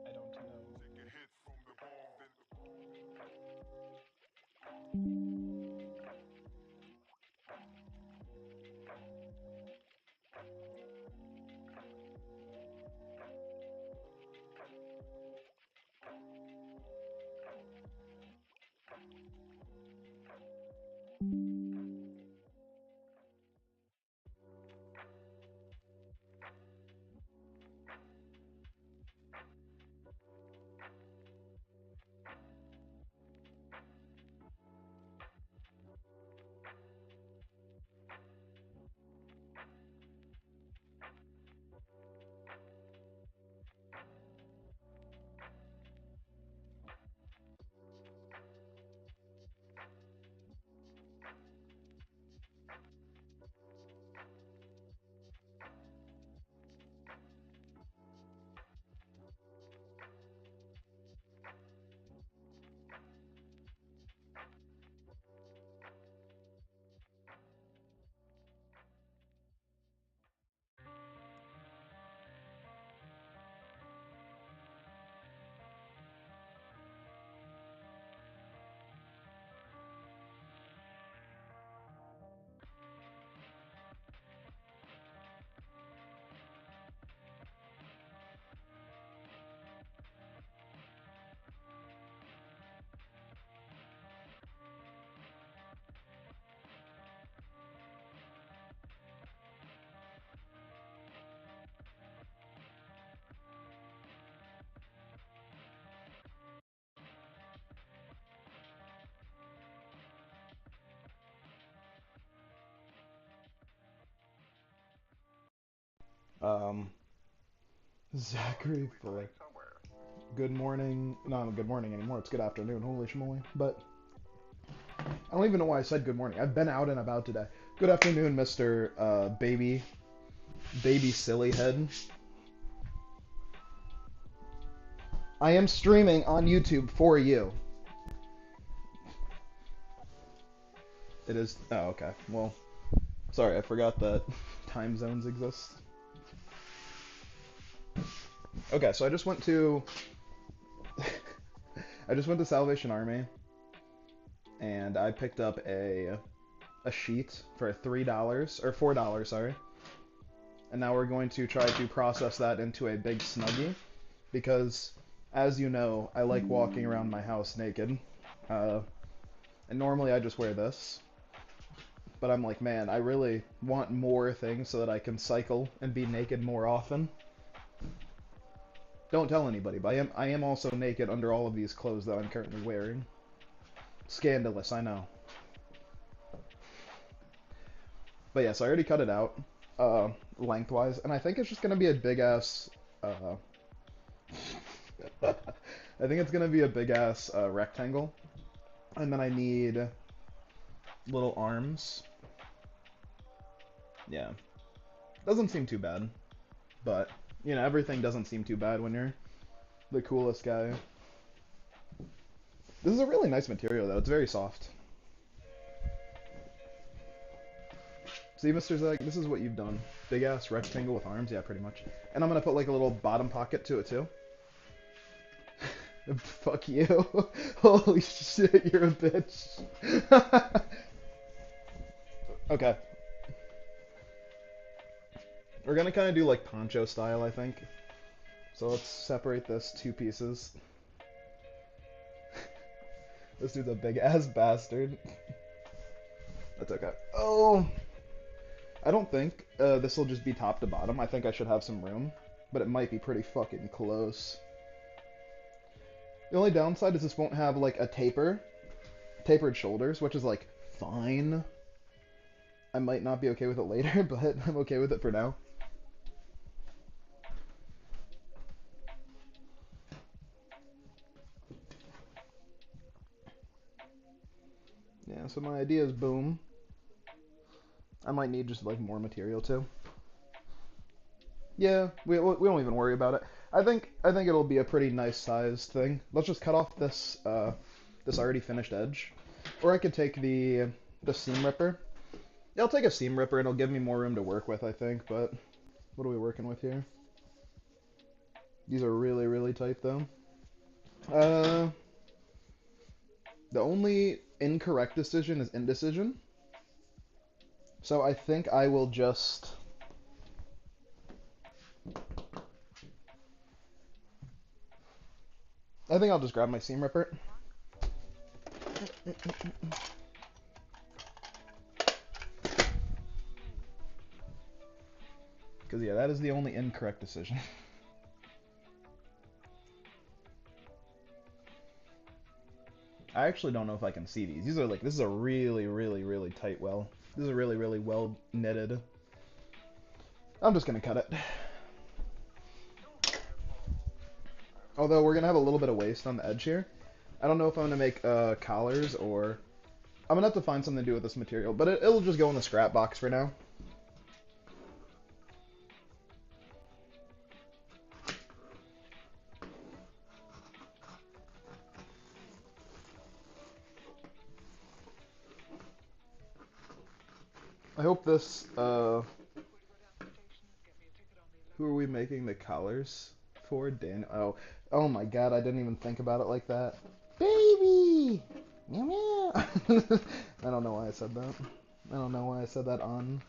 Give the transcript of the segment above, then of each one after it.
I don't know. Um, Zachary Fuller. Good morning. No, good morning anymore. It's good afternoon. Holy schmoly. But I don't even know why I said good morning. I've been out and about today. Good afternoon, Mr. Baby Silly Head. I am streaming on YouTube for you. It is. Oh, okay. Well, sorry, I forgot that time zones exist. Okay, so I just went to I just went to Salvation Army and I picked up a sheet for $3 or $4, sorry. And now we're going to try to process that into a big snuggie because, as you know, I like walking around my house naked. Uh, and normally I just wear this, but I'm like, man, I really want more things so that I can cycle and be naked more often. Don't tell anybody, but I am also naked under all of these clothes that I'm currently wearing. Scandalous, I know. But yes, I already cut it out, lengthwise, and I think it's just gonna be a big ass. I think it's gonna be a big ass rectangle, and then I need little arms. Yeah, doesn't seem too bad, but everything doesn't seem too bad when you're the coolest guy. This is a really nice material though. It's very soft. See, Mr. Zeg, this is what you've done. Big ass rectangle with arms, yeah, pretty much. And I'm gonna put like a little bottom pocket to it too. Fuck you. Holy shit, you're a bitch. Okay. We're gonna kind of do like poncho style, I think. So let's separate this two pieces. This dude's a big ass bastard. That's okay. Oh, I don't think this will just be top to bottom. I think I should have some room, but it might be pretty fucking close. The only downside is this won't have like a tapered shoulders, which is like fine. I might not be okay with it later, but I'm okay with it for now. Yeah, so my idea is boom. I might need just like more material too. Yeah, we don't even worry about it. I think it'll be a pretty nice sized thing. Let's just cut off this already finished edge, or I could take the seam ripper. Yeah, I'll take a seam ripper and it'll give me more room to work with, I think. But what are we working with here? These are really really tight though. Uh, the only incorrect decision is indecision. So I think I will just. I think I'll just grab my seam ripper. Because, yeah, that is the only incorrect decision. I actually don't know if I can see these. This is a really, really, really tight well. This is a really, really well knitted. I'm just going to cut it. Although we're going to have a little bit of waste on the edge here. I don't know if I'm going to make collars or... I'm going to have to find something to do with this material. But it'll just go in the scrap box for now. I hope this, who are we making the collars for? Daniel. Oh my god, I didn't even think about it like that. Baby! Meow meow! I don't know why I said that. I don't know why I said that on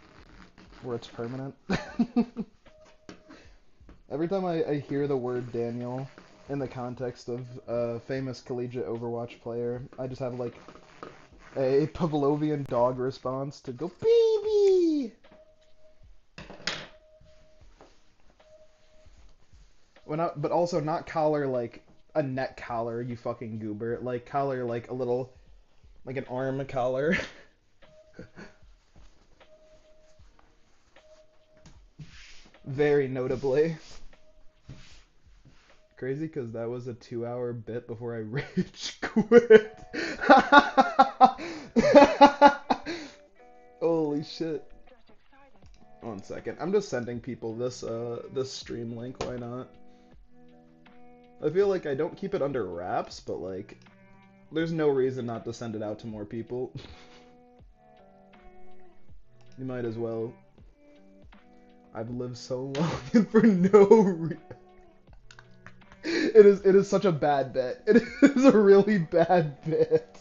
where it's permanent. Every time I hear the word Daniel in the context of a famous collegiate Overwatch player, I just have like a Pavlovian dog response to go, baby! Well, not, but also not collar like a neck collar, you fucking goober. Like collar like a little, like an arm collar. Very notably. Crazy because that was a 2-hour bit before I rage quit. Holy shit. 1 second. I'm just sending people this stream link, why not? I feel like I don't keep it under wraps, but like there's no reason not to send it out to more people. You might as well. I've lived so long and for no reason. It is such a bad bit. It is a really bad bit.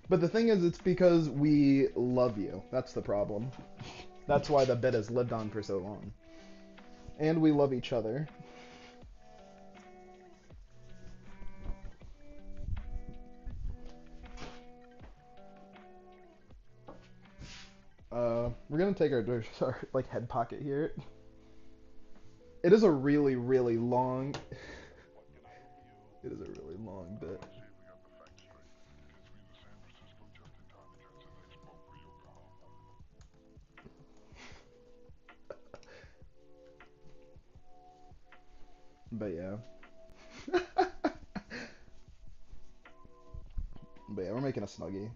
But the thing is, it's because we love you. That's the problem. That's why the bit has lived on for so long. And we love each other. We're gonna take our like head pocket here. It is a really, really long. It is a really long bit. But yeah. But yeah, we're making a snuggie.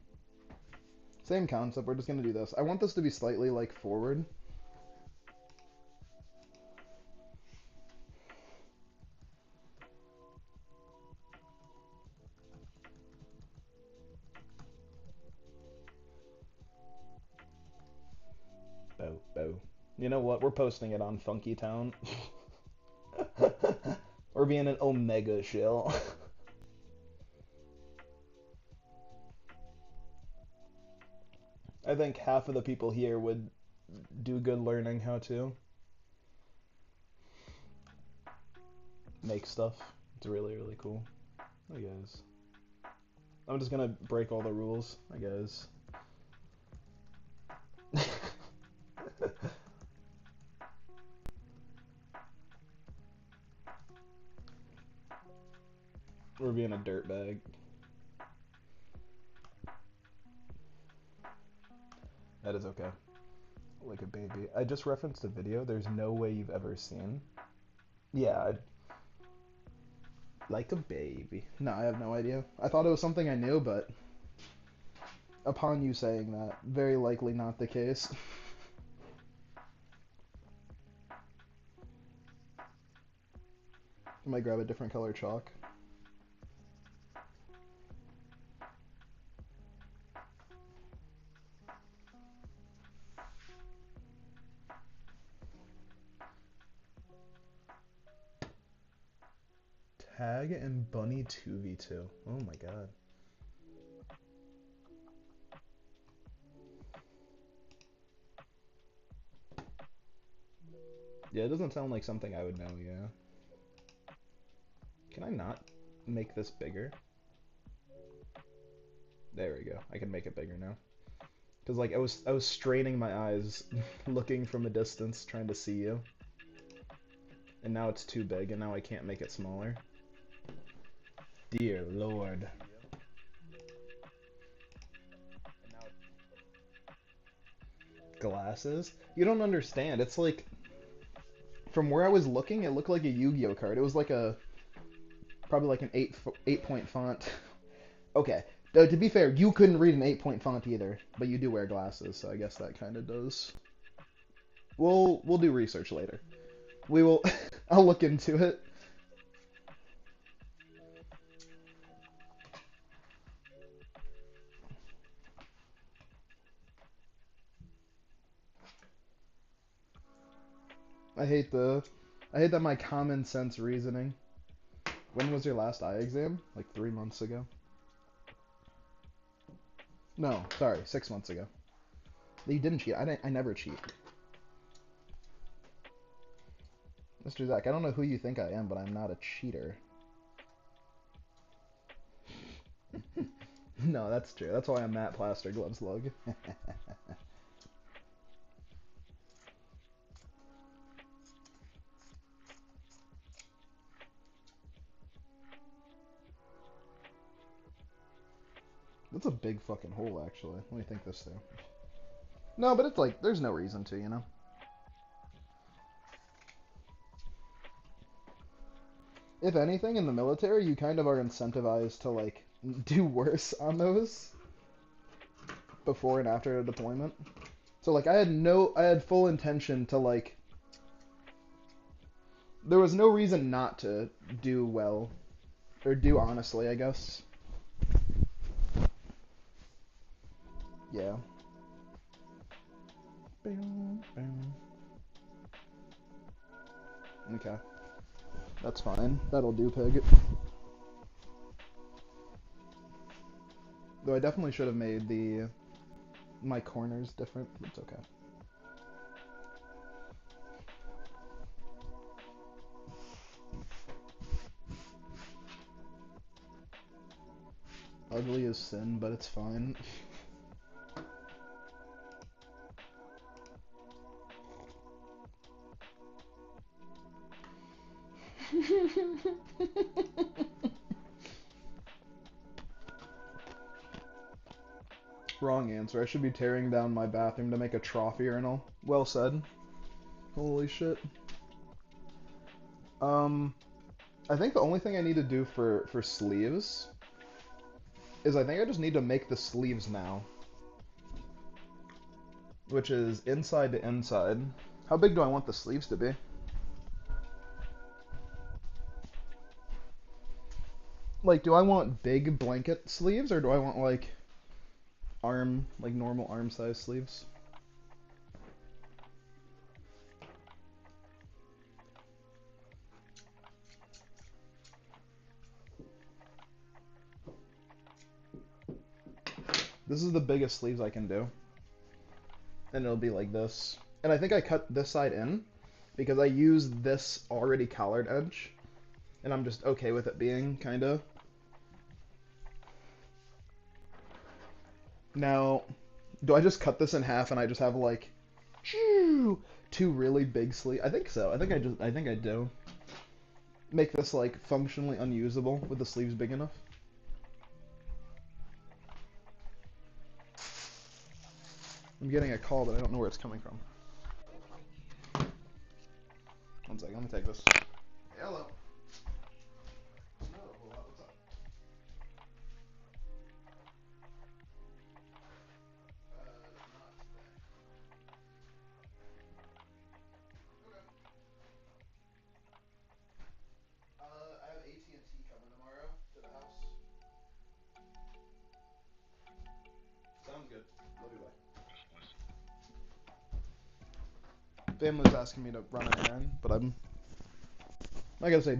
Same concept, we're just gonna do this. I want this to be slightly like forward. Bow, bow. You know what? We're posting it on Funky Town. We're being an Omega shill. I think half of the people here would do good learning how to make stuff. It's really, really cool. I guess. I'm just gonna break all the rules, I guess. We're being a dirtbag. That is okay. Like a baby. I just referenced a video there's no way you've ever seen. Yeah, like a baby. No, I have no idea. I thought it was something I knew, but upon you saying that, very likely not the case. I might grab a different color chalk. Tag and Bunny 2v2. Oh my god. Yeah, it doesn't sound like something I would know, yeah. Can I not make this bigger? There we go. I can make it bigger now. Cause like I was straining my eyes looking from a distance trying to see you. And now it's too big and now I can't make it smaller. Dear Lord. Glasses? You don't understand. It's like from where I was looking, it looked like a Yu-Gi-Oh card. It was like a probably like an 8-point font. Okay. To be fair, you couldn't read an 8-point font either, but you do wear glasses, so I guess that kind of does. We'll do research later. We will. I'll look into it. I hate that my common sense reasoning. When was your last eye exam? Like 3 months ago? No, sorry, 6 months ago. You didn't cheat. I never cheat. Mr. Zach, I don't know who you think I am, but I'm not a cheater. No, that's true. That's why I'm Matt Plaster Gloves Lug. That's a big fucking hole, actually. Let me think this through. No, but it's like, there's no reason to, you know? If anything, in the military, you kind of are incentivized to, like, do worse on those before and after a deployment. So, like, I had full intention to, like, there was no reason not to do well. Or do honestly, I guess. Yeah. Okay. That's fine. That'll do, pig. Though I definitely should have made my corners different, but it's okay. Ugly as sin, but it's fine. Wrong answer. I should be tearing down my bathroom to make a trophy urinal. Well said. Holy shit. I think the only thing I need to do for sleeves is I think I just need to make the sleeves now. Which is inside to inside. How big do I want the sleeves to be? Like, do I want big blanket sleeves or do I want like normal arm size sleeves? This is the biggest sleeves I can do. And it'll be like this. And I think I cut this side in because I used this already collared edge. And I'm just okay with it being kinda. Now, do I just cut this in half and I just have like two really big sleeves? I think so. I think I do. Make this like functionally unusable with the sleeves big enough. I'm getting a call, but I don't know where it's coming from. One second, let me take this. Hello. No, what's up? Not today. Okay. Sounds good. Love you, bye. Family's asking me to run an errand, but I'm not gonna say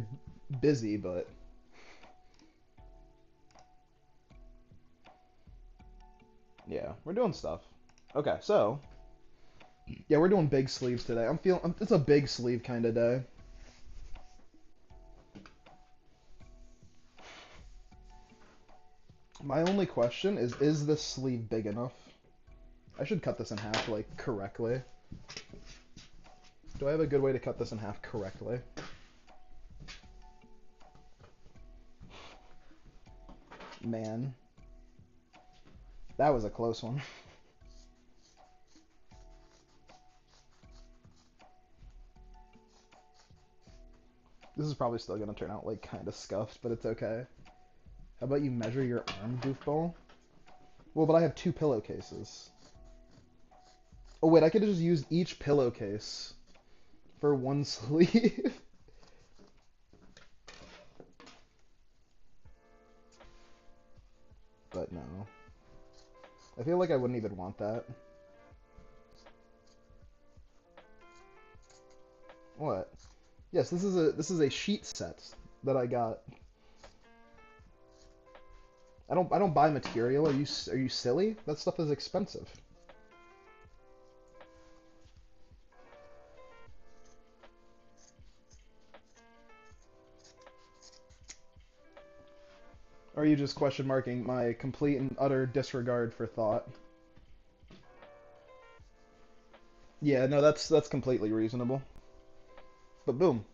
busy, but yeah, we're doing stuff. Okay, so yeah, we're doing big sleeves today. It's a big sleeve kind of day. My only question is this sleeve big enough? I should cut this in half, like, correctly. Do I have a good way to cut this in half correctly? Man. That was a close one. This is probably still gonna turn out, like, kind of scuffed, but it's okay. How about you measure your arm, goofball? Well, but I have 2 pillowcases. Oh, wait, I could just use each pillowcase for 1 sleeve. But no. I feel like I wouldn't even want that. What? Yes, this is a sheet set that I got. I don't buy material. Are you silly? That stuff is expensive. Or are you just question marking my complete and utter disregard for thought? Yeah, no, that's completely reasonable. But boom.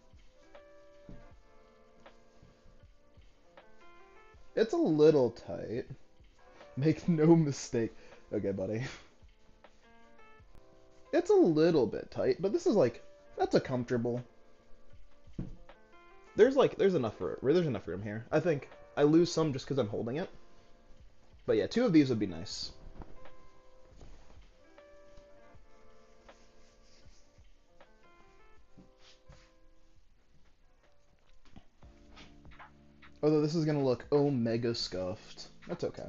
It's a little tight. Make no mistake. Okay, buddy. It's a little bit tight, but this is like, that's a comfortable. There's enough room here. I think I lose some just because I'm holding it. But yeah, 2 of these would be nice. Although this is gonna look mega scuffed. That's okay.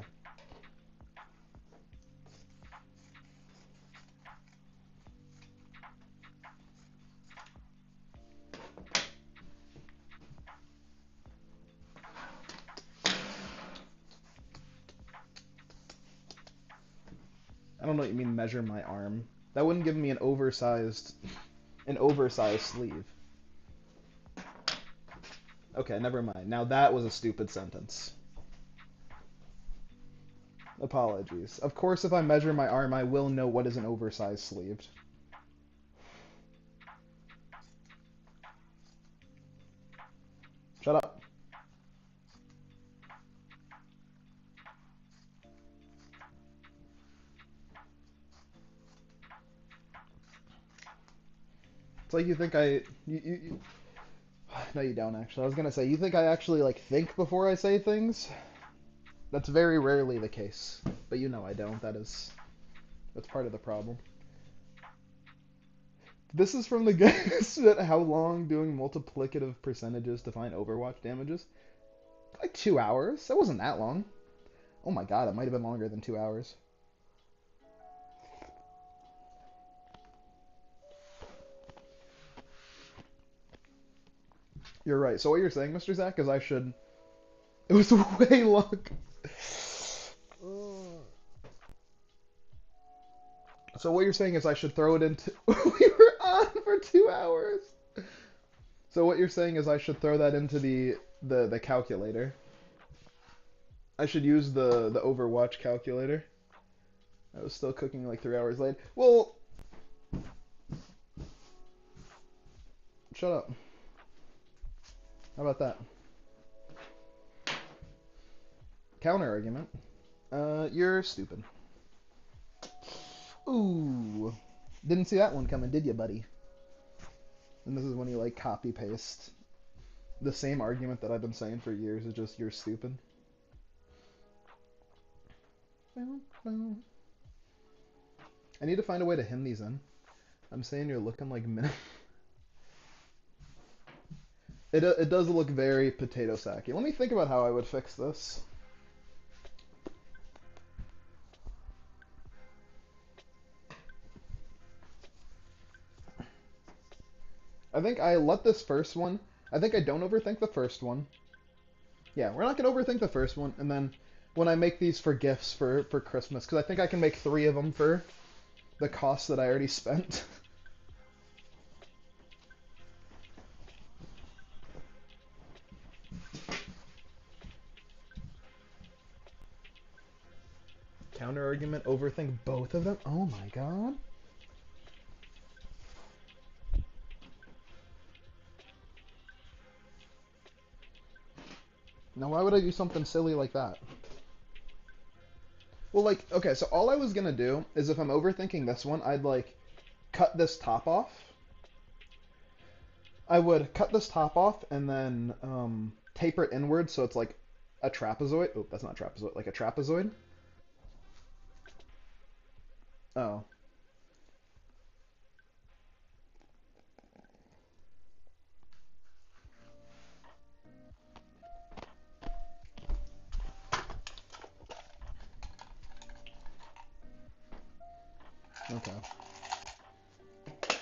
I don't know what you mean measure my arm. That wouldn't give me an oversized sleeve. Okay, never mind. Now that was a stupid sentence. Apologies. Of course, if I measure my arm, I will know what is an oversized sleeved. Shut up. It's like you think No, you don't actually. I was gonna say, you think I actually like think before I say things? That's very rarely the case. But you know I don't. That's part of the problem. This is from the guy who said how long doing multiplicative percentages to find Overwatch damages? Like 2 hours. That wasn't that long. Oh my god, it might have been longer than 2 hours. You're right. So what you're saying, Mr. Zach, is I should... It was way long. So what you're saying is I should throw it into... We were on for 2 hours. So what you're saying is I should throw that into the calculator. I should use the Overwatch calculator. I was still cooking like 3 hours late. Well... Shut up. How about that? Counter argument. You're stupid. Ooh. Didn't see that one coming, did you, buddy? And this is when you, like, copy-paste the same argument that I've been saying for years. It's just, you're stupid. I need to find a way to hem these in. I'm saying you're looking like minimum. It does look very potato sacky. Let me think about how I would fix this. I think I let this first one. I think I don't overthink the first one. Yeah, we're not gonna overthink the first one, and then when I make these for gifts for Christmas, because I think I can make 3 of them for the cost that I already spent. Counter argument, overthink both of them. Oh my god. Now why would I do something silly like that? Well, like, okay, so all I was gonna do is if I'm overthinking this one, I'd like cut this top off. I would cut this top off and then taper it inward so it's like a trapezoid. Oh, that's not a trapezoid, like a trapezoid. Oh, okay.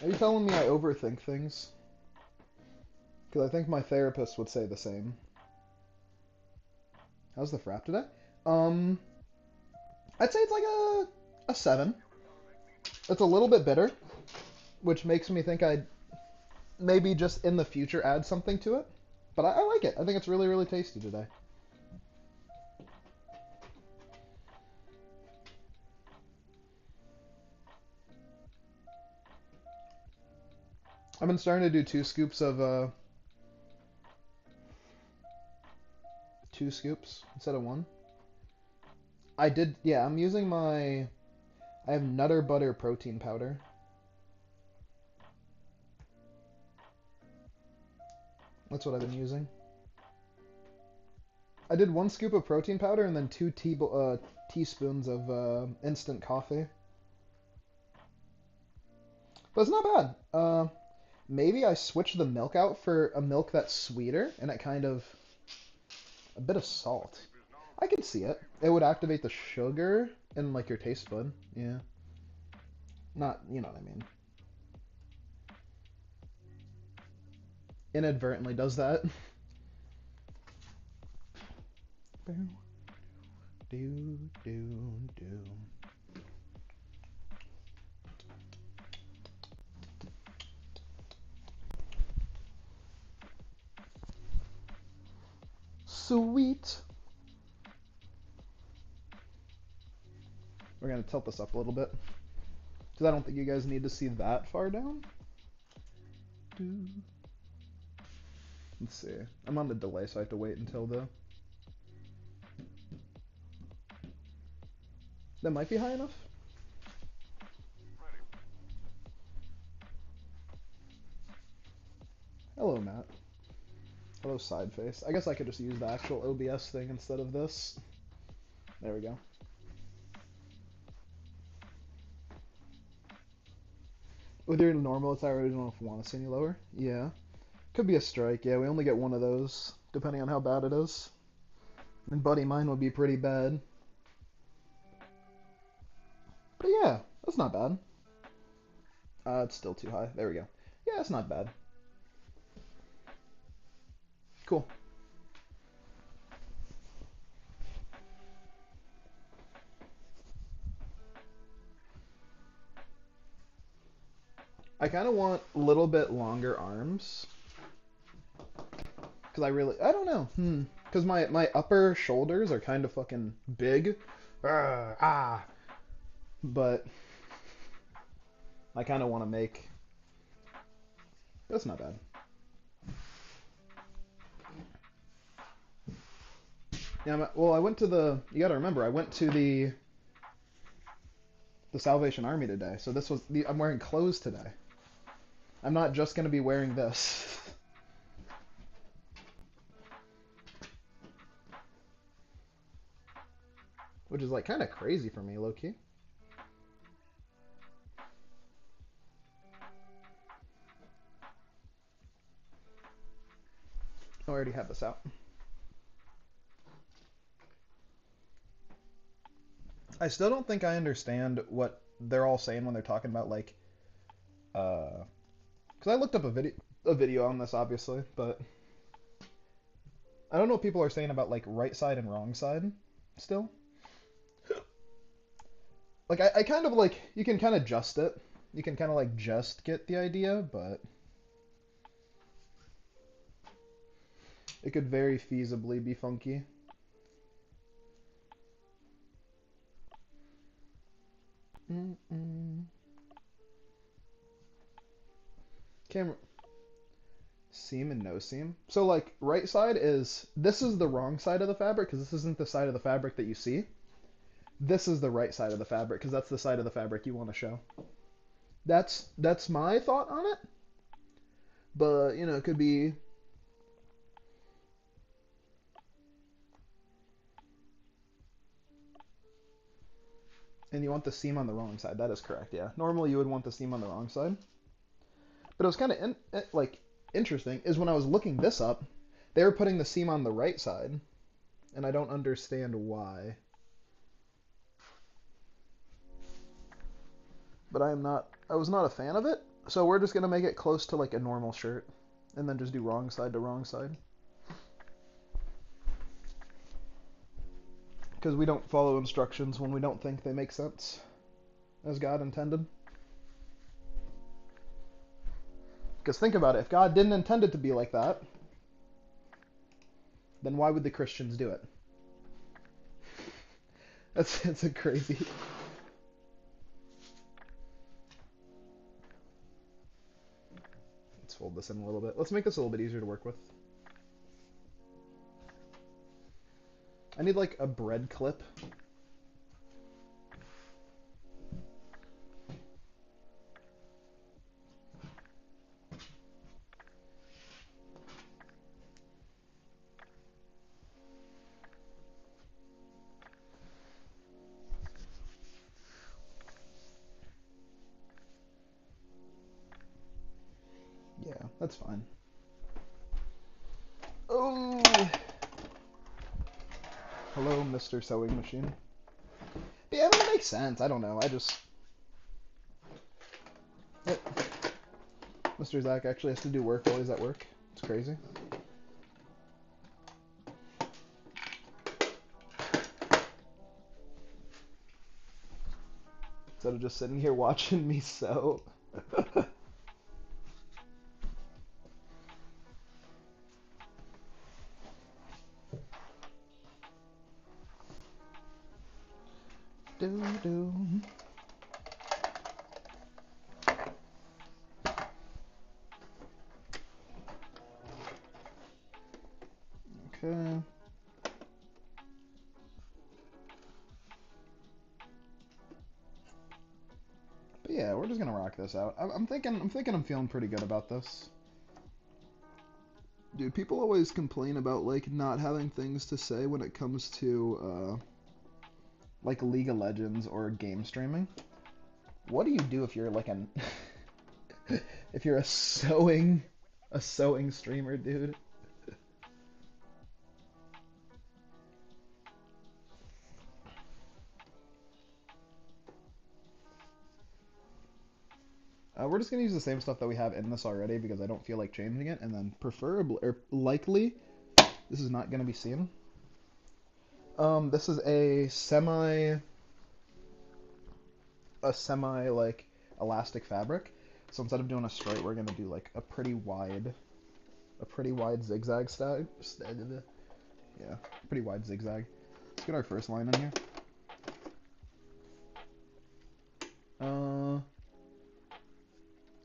Are you telling me I overthink things? Because I think my therapist would say the same. How's the frap today? Um, I'd say it's like a 7. It's a little bit bitter, which makes me think I'd maybe just in the future add something to it. But I like it. I think it's really, really tasty today. I've been starting to do 2 scoops of 2 scoops instead of 1. I did, yeah. I'm using my. I have Nutter Butter protein powder. That's what I've been using. I did 1 scoop of protein powder and then 2 teaspoons of instant coffee. But it's not bad. Maybe I switch the milk out for a milk that's sweeter and it kind of a bit of salt. I can see it. It would activate the sugar in like your taste bud. Yeah. Not, you know what I mean. Inadvertently does that. Do do do. Sweet. We're gonna tilt this up a little bit because I don't think you guys need to see that far down. Let's see. I'm on the delay, so I have to wait until the. That might be high enough. Hello, Matt. Hello, side face. I guess I could just use the actual OBS thing instead of this. There we go. With your normal, it's already don't know if we want to see any lower. Yeah. Could be a strike. Yeah, we only get 1 of those, depending on how bad it is. And buddy, mine would be pretty bad. But yeah, that's not bad. It's still too high. There we go. Yeah, it's not bad. Cool. I kind of want a little bit longer arms. Because I don't know. Because my upper shoulders are kind of fucking big. But I kind of want to make. That's not bad. Yeah, well, I went to the. You gotta remember, I went to the Salvation Army today. So this was I'm wearing clothes today. I'm not just gonna be wearing this. Which is like kind of crazy for me, low key. Oh, I already have this out. I still don't think I understand what they're all saying when they're talking about like, because I looked up a video. a video on this, obviously, but I don't know what people are saying about like right side and wrong side still. Like I kind of like you can kind of adjust it. You can kind of like just get the idea, but it could very feasibly be funky. Camera seam and no seam. So like right side is this is the wrong side of the fabric because this isn't the side of the fabric that you see. This is the right side of the fabric because that's the side of the fabric you want to show. That's my thought on it. But you know, it could be. And you want the seam on the wrong side. That is correct, yeah. Normally you would want the seam on the wrong side. But it was kind of like interesting is when I was looking this up, they were putting the seam on the right side, and I don't understand why. But I was not a fan of it, so we're just gonna make it close to like a normal shirt, and then just do wrong side to wrong side. Because we don't follow instructions when we don't think they make sense, as God intended. Because think about it, if God didn't intend it to be like that, then why would the Christians do it? That's a crazy. Let's fold this in a little bit. Let's make this a little bit easier to work with. I need like a bread clip. Yeah, that's fine. Oh! Hello, Mr. Sewing Machine. But yeah, I mean, it makes sense. I don't know. Mr. Zach actually has to do work while he's at work. It's crazy. Instead of just sitting here watching me sew. Do. Okay. But yeah, we're just gonna rock this out. I'm thinking I'm feeling pretty good about this. Dude, people always complain about like not having things to say when it comes to like League of Legends or game streaming. What do you do if you're like an if you're a sewing streamer, dude? We're just gonna use the same stuff that we have in this already because I don't feel like changing it, and then preferably or likely this is not gonna be seen. This is a semi like elastic fabric. So instead of doing a straight, we're gonna do like a pretty wide zigzag style. Yeah, pretty wide zigzag. Let's get our first line in here.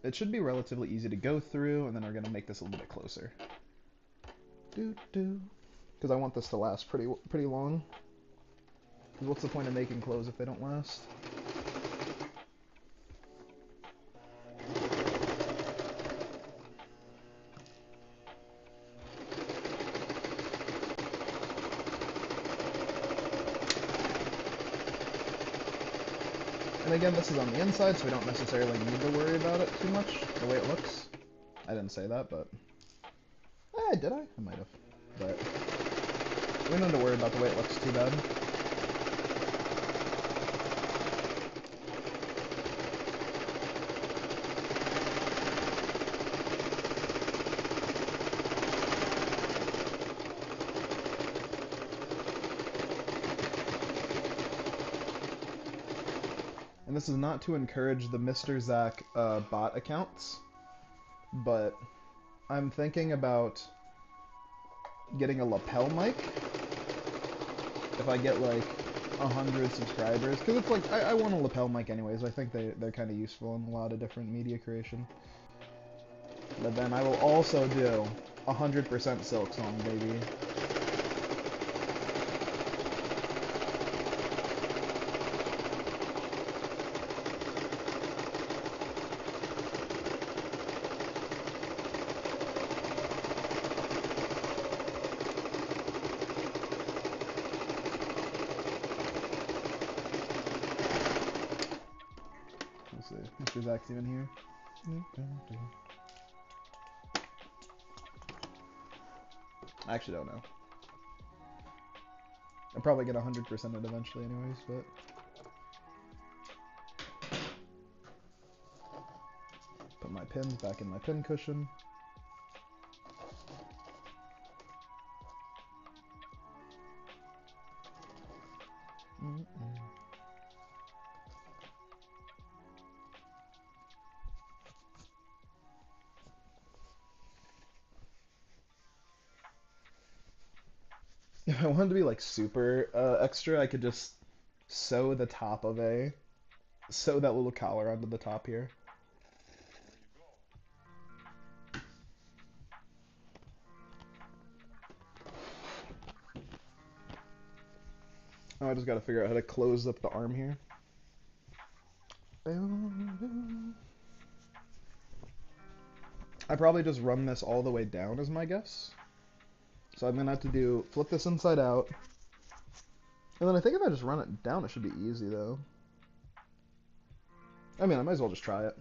It should be relatively easy to go through, and then we're gonna make this a little bit closer. Because I want this to last pretty long. Because what's the point of making clothes if they don't last? And again, this is on the inside, so we don't necessarily need to worry about it too much, the way it looks. I didn't say that, but... did I? I might have. But... we don't need to worry about the way it looks too bad. And this is not to encourage the Mr. Zach bot accounts, but I'm thinking about getting a lapel mic if I get like 100 subscribers, because it's like I want a lapel mic anyways. I think they're kind of useful in a lot of different media creation. But then I will also do 100% silk song, baby. Let's see, Mr. Zach's even here. I actually don't know. I'll probably get 100% it eventually anyways, but... Put my pins back in my pin cushion. If I wanted to be like super extra, I could just sew the top of sew that little collar onto the top here. Oh, I just gotta figure out how to close up the arm here. I probably just run this all the way down is my guess. So I'm gonna have to flip this inside out. And then I think if I just run it down, it should be easy though. I mean, I might as well just try it.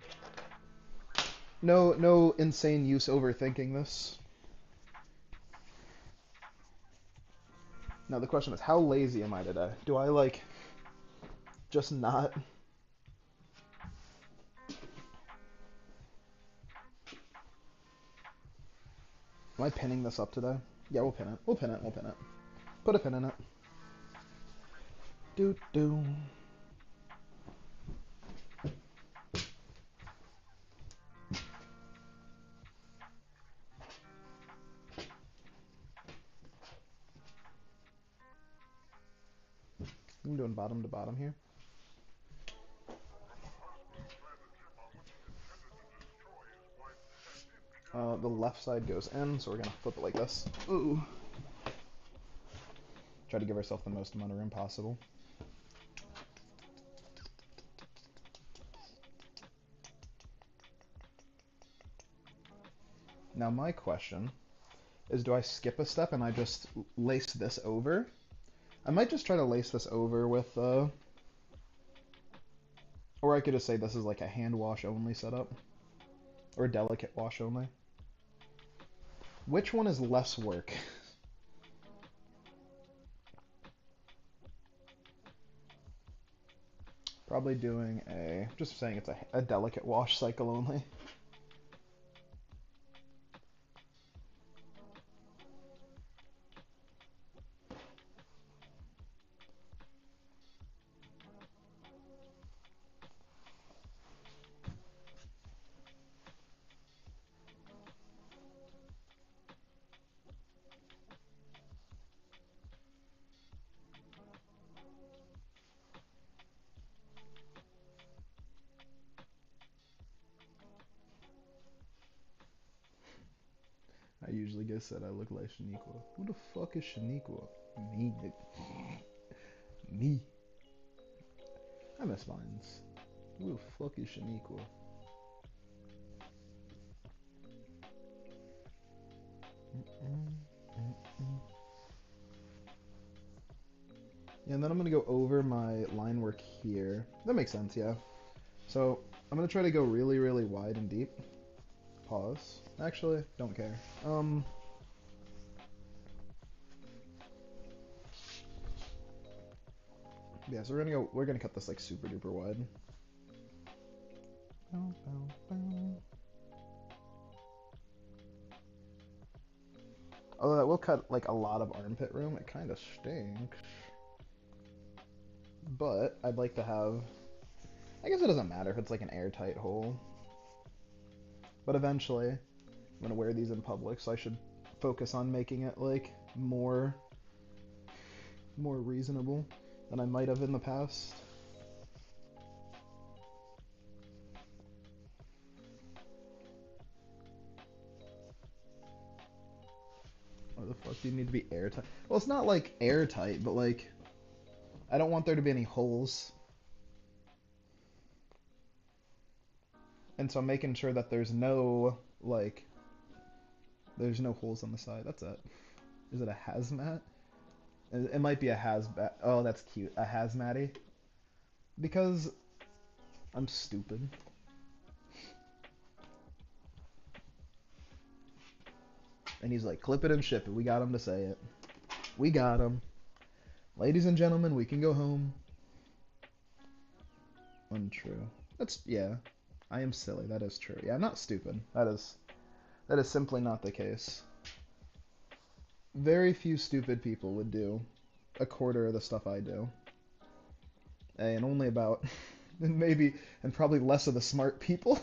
No insane use overthinking this. Now the question is, how lazy am I today? Do I like just not? Am I pinning this up today? Yeah, we'll pin it. We'll pin it. We'll pin it. Put a pin in it. Do do. I'm doing bottom to bottom here. The left side goes in, so we're gonna flip it like this. Ooh. Try to give ourselves the most amount of room possible. Now my question is, do I skip a step and I just lace this over? I might just try to lace this over with, or I could just say this is like a hand wash only setup. Or delicate wash only. Which one is less work? Probably doing just saying it's a delicate wash cycle only. I usually get said I look like Shaniqua. Who the fuck is Shaniqua? Me. Me. I miss Vines. Who the fuck is Shaniqua? Yeah, and then I'm gonna go over my line work here. That makes sense, yeah. So I'm gonna try to go really, really wide and deep. Pause. Actually, don't care. Yeah, so we're gonna cut this like super duper wide. Although that will cut like a lot of armpit room, it kind of stinks. But I'd like to have I guess it doesn't matter if it's like an airtight hole. But eventually, I'm gonna wear these in public, so I should focus on making it like more reasonable than I might have in the past. Why the fuck do you need to be airtight? Well, it's not like airtight, but like I don't want there to be any holes. And so I'm making sure that there's no like there's no holes on the side. That's it. Is it a hazmat? It might be a hazmat. Oh, that's cute. A hazmatty. Because I'm stupid. And he's like, clip it and ship it. We got him to say it. We got him. Ladies and gentlemen, we can go home. Untrue. That's, yeah. I am silly. That is true. Yeah, I'm not stupid. That is simply not the case. Very few stupid people would do a quarter of the stuff I do. And only about, maybe, and probably less of the smart people.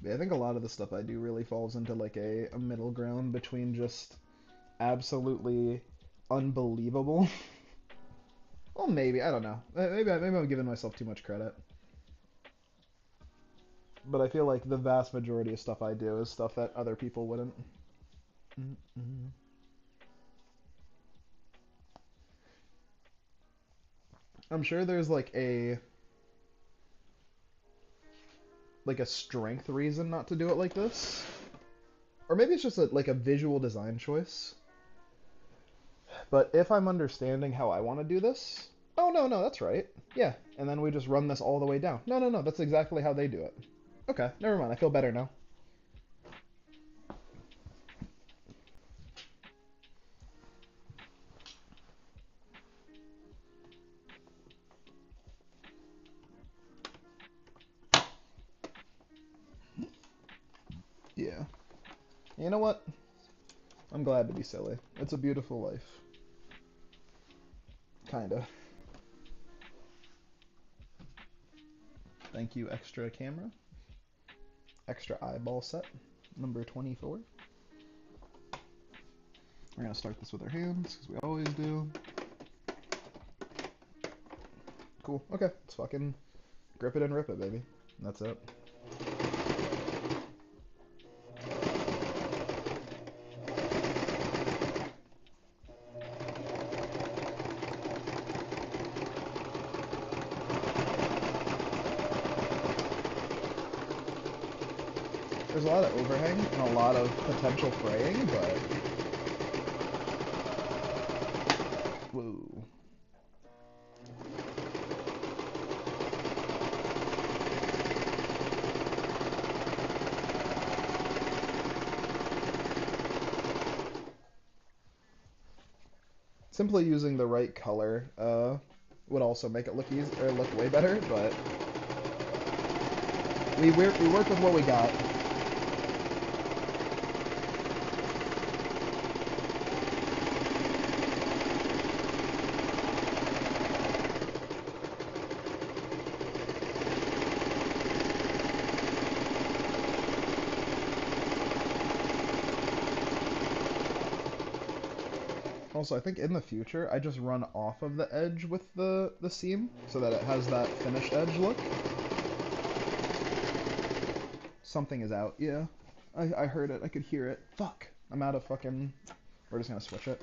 Yeah, I think a lot of the stuff I do really falls into like a middle ground between just absolutely unbelievable. Well, maybe, I don't know. Maybe I'm giving myself too much credit. But I feel like the vast majority of stuff I do is stuff that other people wouldn't. I'm sure there's like a strength reason not to do it like this. Or maybe it's just like a visual design choice. But if I'm understanding how I want to do this, oh no, that's right. Yeah, and then we just run this all the way down. No, that's exactly how they do it. Okay, never mind. I feel better now. Yeah. You know what? I'm glad to be silly. It's a beautiful life. Kinda. Thank you, extra camera. Extra eyeball set. Number 24. We're gonna start this with our hands, because we always do. Cool. Okay, let's fucking grip it and rip it, baby. And that's it. There's a lot of overhang and a lot of potential fraying, but... Whoa. Simply using the right color would also make it look easy or look way better, but we work with what we got. Also, I think in the future, I just run off of the edge with the seam so that it has that finished edge look. Something is out, yeah. I heard it, I could hear it. Fuck! I'm out of fucking... We're just gonna switch it.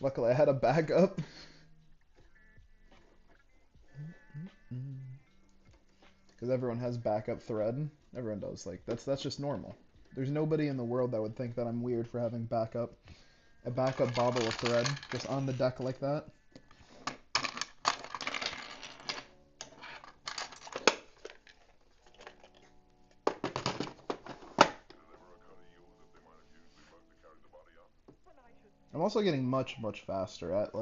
Luckily, I had a backup. Because everyone has backup thread. Everyone does. Like, that's just normal. There's nobody in the world that would think that I'm weird for having a backup bobble of thread just on the deck like that. I'm also getting much, much faster at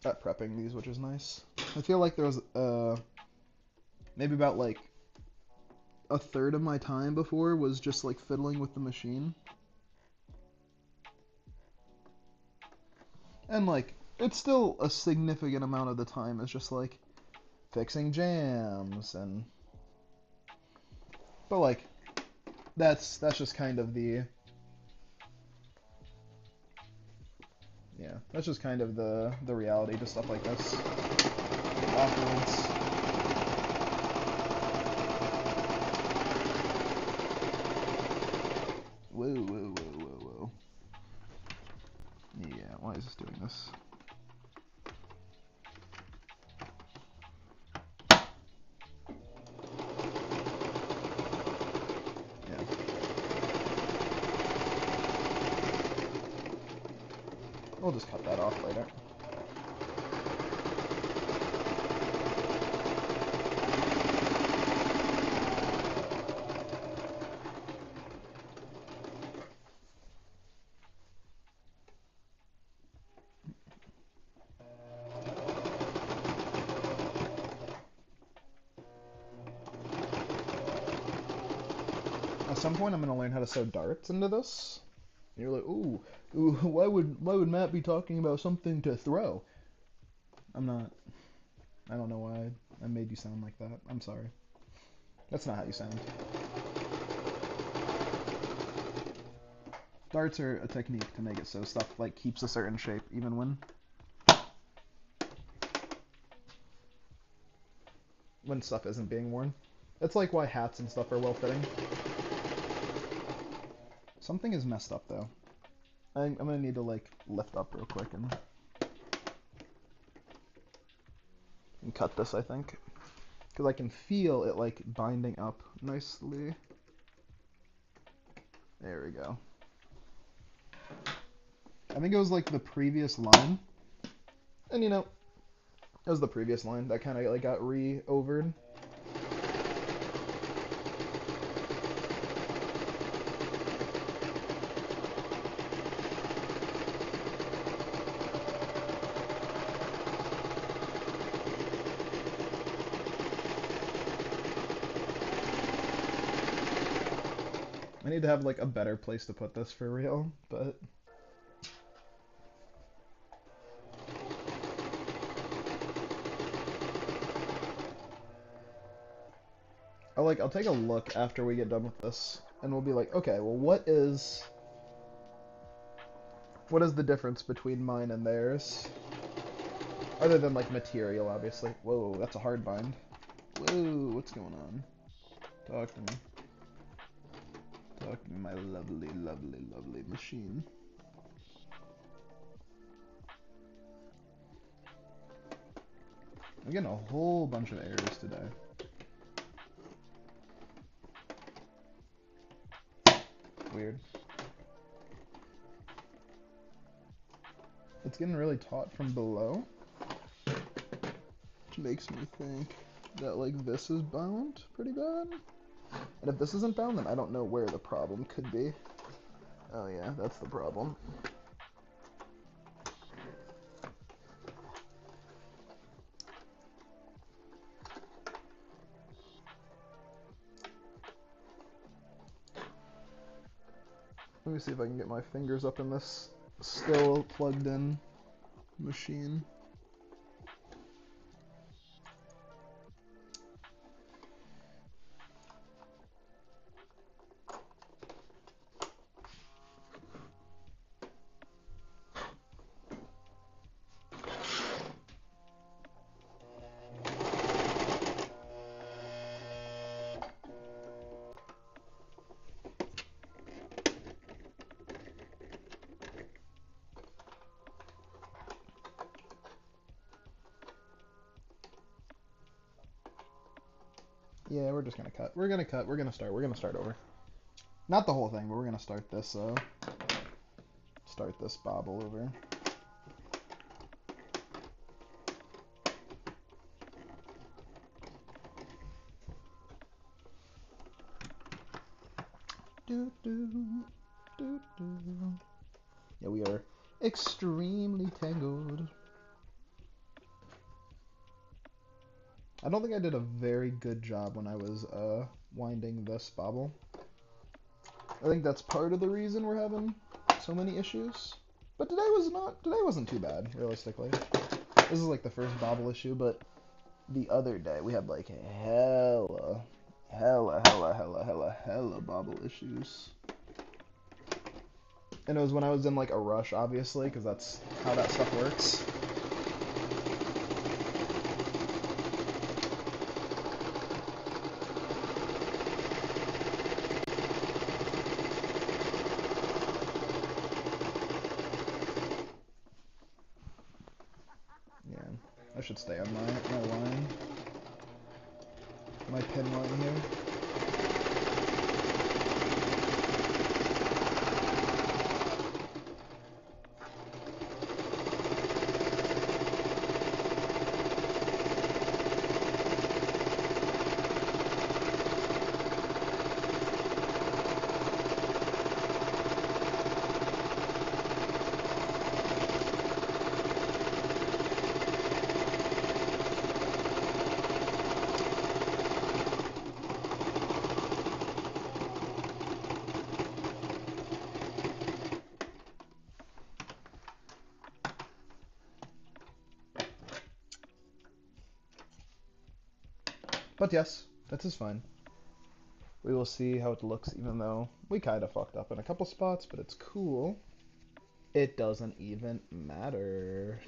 at prepping these, which is nice. I feel like there was maybe about like a third of my time before was just like fiddling with the machine. And like it's still a significant amount of the time is just like fixing jams and but like that's just kind of the that's just kind of the reality to stuff like this afterwards. Whoa, whoa, whoa, whoa, whoa. Yeah, why is this doing this? Yeah. We'll just cut that off later. At some point, I'm gonna learn how to sew darts into this. And you're like, ooh, why would Matt be talking about something to throw? I'm not. I don't know why I made you sound like that. I'm sorry. That's not how you sound. Darts are a technique to make it so stuff like keeps a certain shape even when stuff isn't being worn. That's like why hats and stuff are well fitting. Something is messed up though. I'm gonna need to like lift up real quick and cut this, I think, because I can feel it like binding up nicely. There we go. I think it was like the previous line, and you know, it was the previous line that kind of like got re-overed. I need to have like a better place to put this for real, but I'll take a look after we get done with this, and we'll be like, okay, well, what is the difference between mine and theirs? Other than like material, obviously. Whoa, that's a hard bind. Whoa, what's going on? Talk to me. Talk to me, my lovely, lovely, lovely machine. I'm getting a whole bunch of errors today. Weird. It's getting really taut from below, which makes me think that like this is bound pretty bad. And if this isn't bound, then I don't know where the problem could be. Oh yeah, that's the problem. Let me see if I can get my fingers up in this still plugged in machine. Yeah, we're just gonna cut. We're gonna cut. We're gonna start. We're gonna start over. Not the whole thing, but we're gonna start this bobble over. Do do Do, do. Yeah, we are extremely tangled. I don't think I did a very good job when I was winding this bobble. I think that's part of the reason we're having so many issues. But today wasn't too bad, realistically. This is like the first bobble issue, but the other day we had like hella bobble issues. And it was when I was in like a rush, obviously, because that's how that stuff works. Yeah, I should stay on my line. My pin line here. But yes, that is fine. We will see how it looks, even though we kind of fucked up in a couple spots, but it's cool. It doesn't even matter.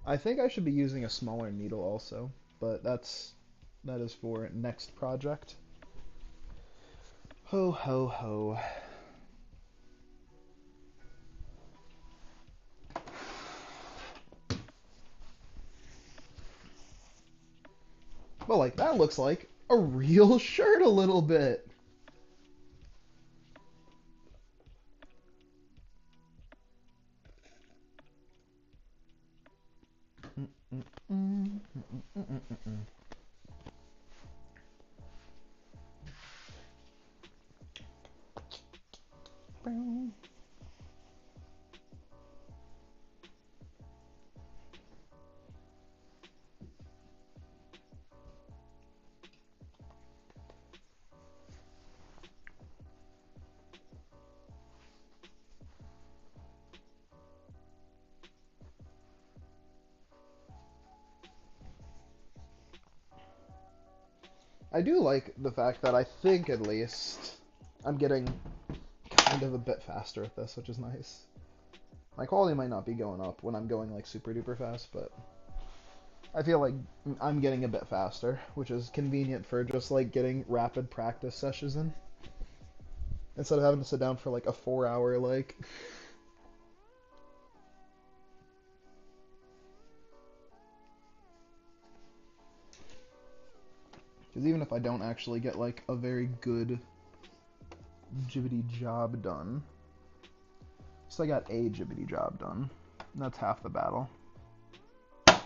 I think I should be using a smaller needle also, but that is for next project. Ho ho ho. But like that looks like a real shirt a little bit. I do like the fact that I think at least I'm getting kind of a bit faster at this, which is nice. My quality might not be going up when I'm going like super duper fast, but I feel like I'm getting a bit faster, which is convenient for just like getting rapid practice sessions in. Instead of having to sit down for like a 4 hour like. Because even if I don't actually get like a very good jibbity job done, so I got a jibbity job done. And that's half the battle. I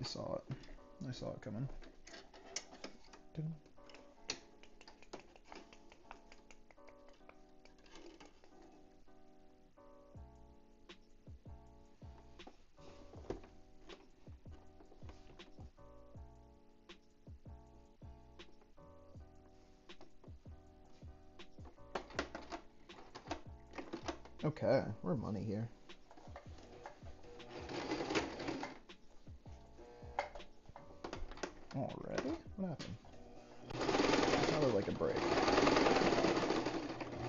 saw it. I saw it coming. Okay, we're money here. Already? What happened? Sounded like a break.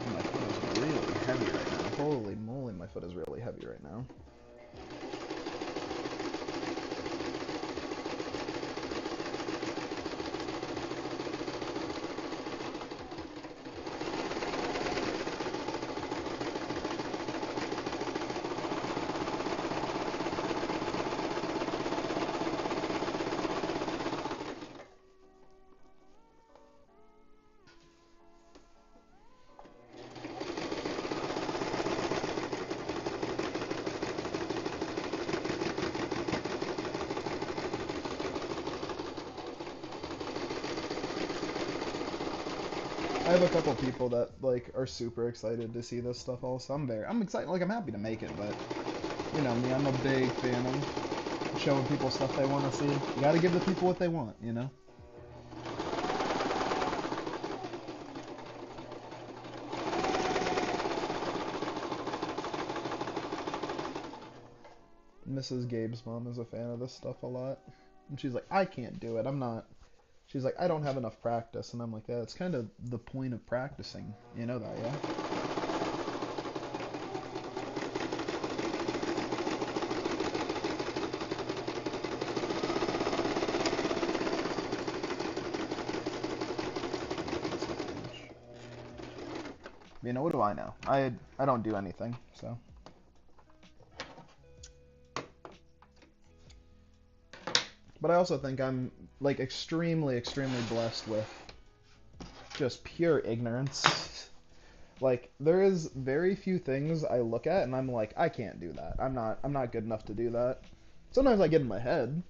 My foot is really heavy right now. Holy moly, my foot is really heavy right now. I have a couple people that like are super excited to see this stuff also. I'm excited, like I'm happy to make it, but you know me, I'm a big fan of showing people stuff they want to see. You gotta give the people what they want, you know? Mrs. Gabe's mom is a fan of this stuff a lot. And she's like, I can't do it. I'm not. She's like, I don't have enough practice. And I'm like, yeah, it's kind of the point of practicing. You know that, yeah? You know, what do I know? I don't do anything, so. But I also think I'm, like, extremely, extremely blessed with just pure ignorance. Like, there is very few things I look at and I'm like, I can't do that. I'm not good enough to do that. Sometimes I get in my head.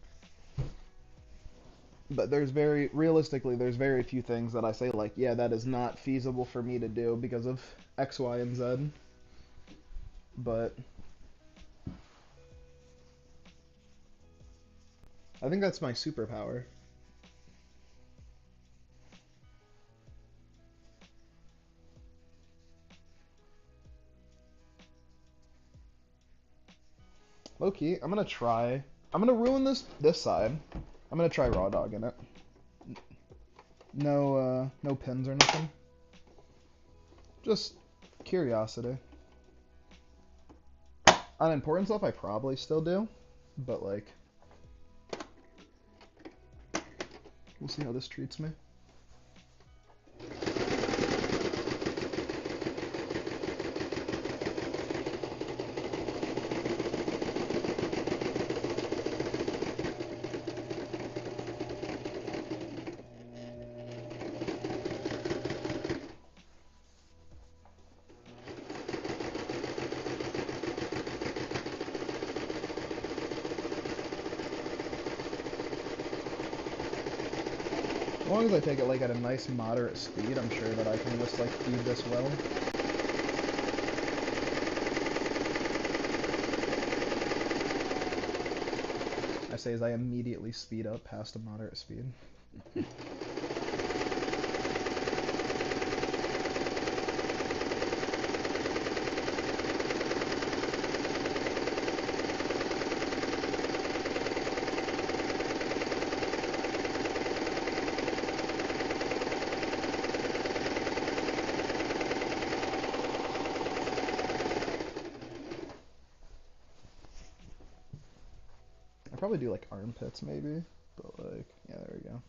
But realistically, there's very few things that I say like, yeah, that is not feasible for me to do because of X, Y, and Z. But I think that's my superpower. Low-key, I'm gonna ruin this side. I'm gonna try raw dog in it. No pins or nothing. Just curiosity. Unimportant stuff I probably still do, but like, we'll see how this treats me. As long as I take it like at a nice moderate speed, I'm sure that I can just like feed this well. I say as I immediately speed up past a moderate speed. I'd probably do like armpits maybe, but like, yeah, there we go.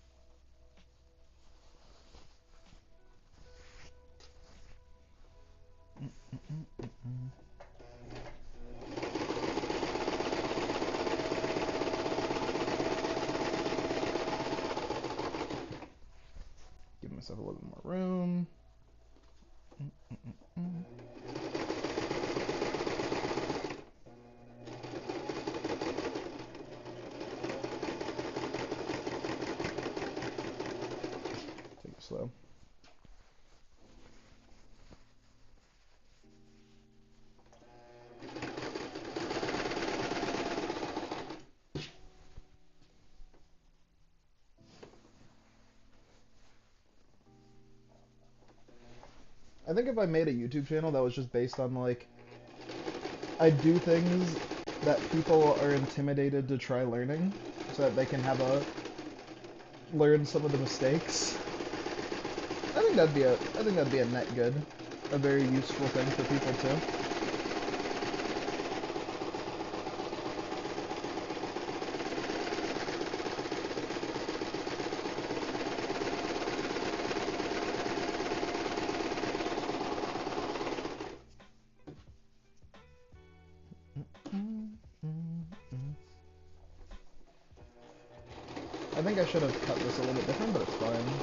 Give myself a little bit more room. Take it slow. I think if I made a YouTube channel that was just based on like, I do things that people are intimidated to try learning, so that they can have learn some of the mistakes. I think that'd be a net good, a very useful thing for people too. I think I should have cut this a little bit different, but it's fine.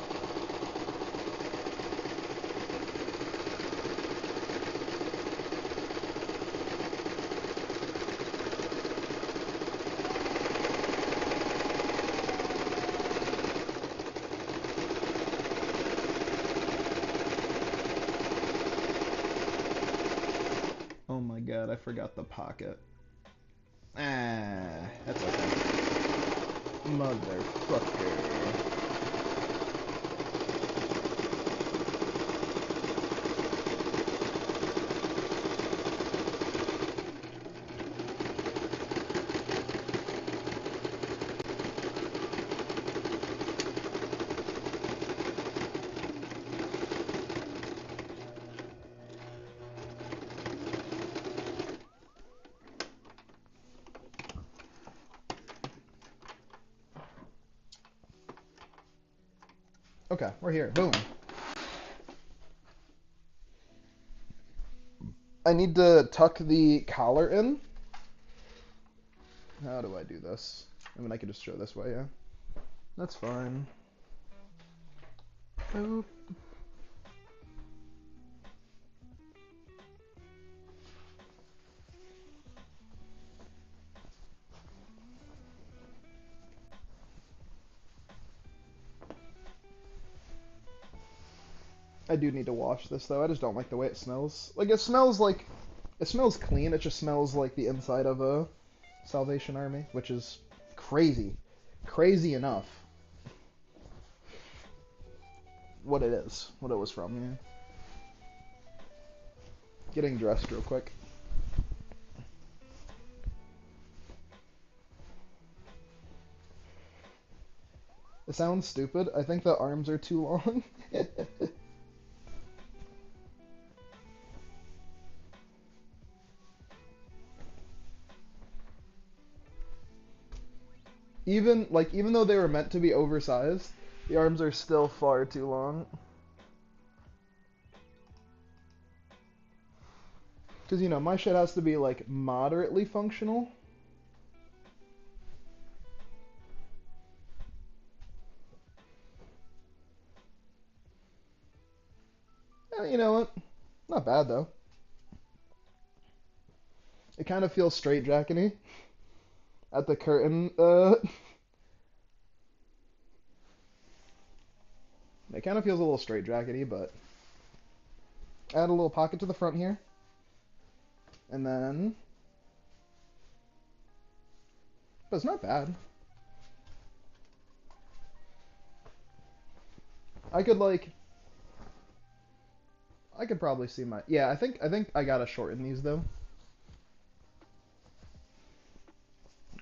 I forgot the pocket. Ah, that's okay. Motherfucker. Okay, we're here. Boom. I need to tuck the collar in. How do I do this? I mean, I could just show this way, yeah. That's fine. Boop. I do need to wash this though. I just don't like the way it smells. Like it smells clean. It just smells like the inside of a Salvation Army, which is crazy. Crazy enough. What it is. What it was from, yeah. Getting dressed real quick. It sounds stupid. I think the arms are too long. Even though they were meant to be oversized, the arms are still far too long. Because, you know, my shit has to be, like, moderately functional. You know what? Not bad, though. It kind of feels straight-jacket-y at the curtain. It kind of feels a little straight-jacket-y, but add a little pocket to the front here. And then... But it's not bad. I could, like... I could probably see my... Yeah, I think I gotta shorten these, though.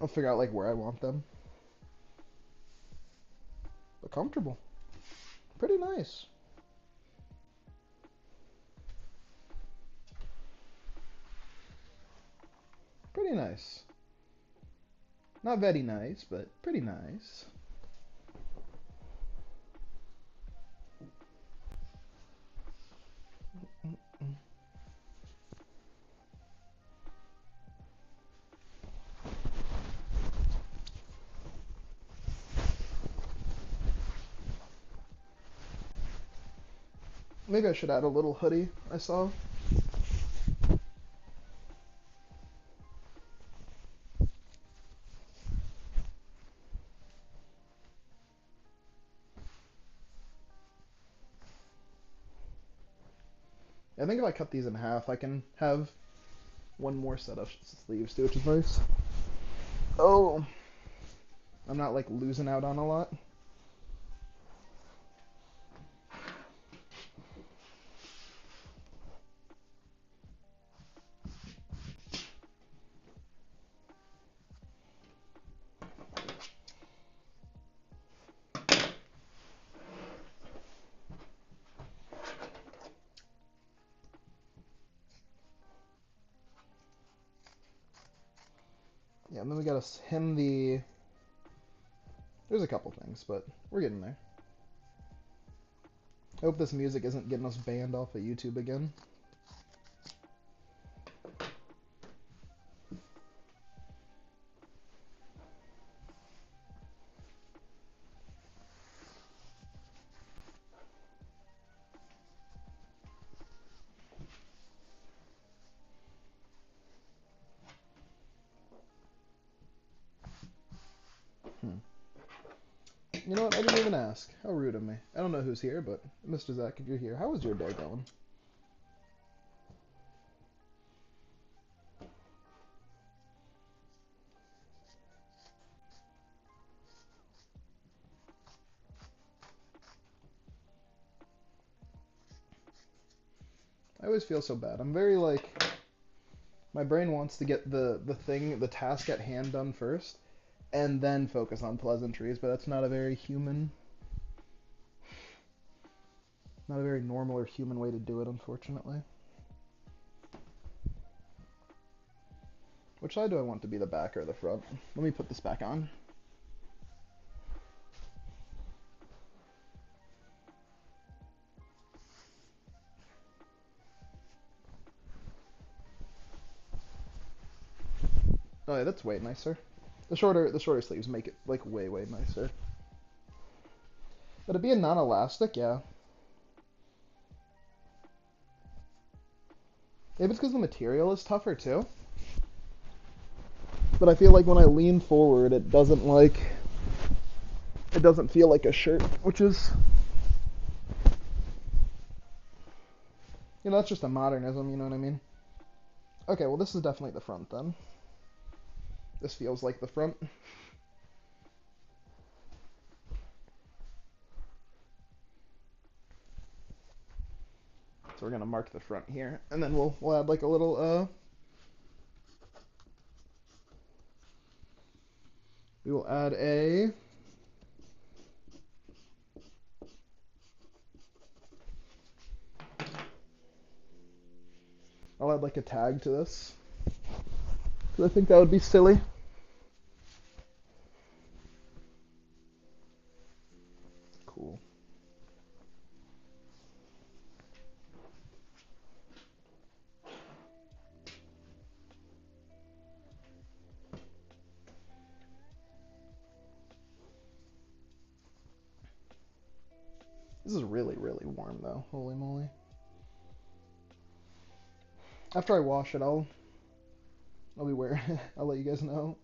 I'll figure out, like, where I want them. But comfortable. Pretty nice. Pretty nice. Not very nice, but pretty nice. Maybe I should add a little hoodie I saw. I think if I cut these in half, I can have one more set of sleeves too, which is nice. Oh, I'm not like losing out on a lot. Yeah, and then we gotta hem the... There's a couple things, but we're getting there. I hope this music isn't getting us banned off of YouTube again. You know what? I didn't even ask. How rude of me. I don't know who's here, but Mr. Zach, if you're here, how was your day going? always feel so bad. I'm very like, my brain wants to get the task at hand done first, and then focus on pleasantries, but that's not a very normal or human way to do it, unfortunately. Which side do I want to be, the back or the front? Let me put this back on. Oh yeah, that's way nicer. The shorter sleeves make it like way nicer. But it being non-elastic, yeah. Maybe it's because the material is tougher too. But I feel like when I lean forward, it doesn't feel like a shirt, which is, that's just a modernism, you know what I mean? Okay, well this is definitely the front then. This feels like the front. So we're gonna mark the front here, and then we'll add like a little we will add I'll add like a tag to this, because I think that would be silly. Cool. This is really warm though. Holy moly. After I wash it, I'll be wearing it. I'll let you guys know.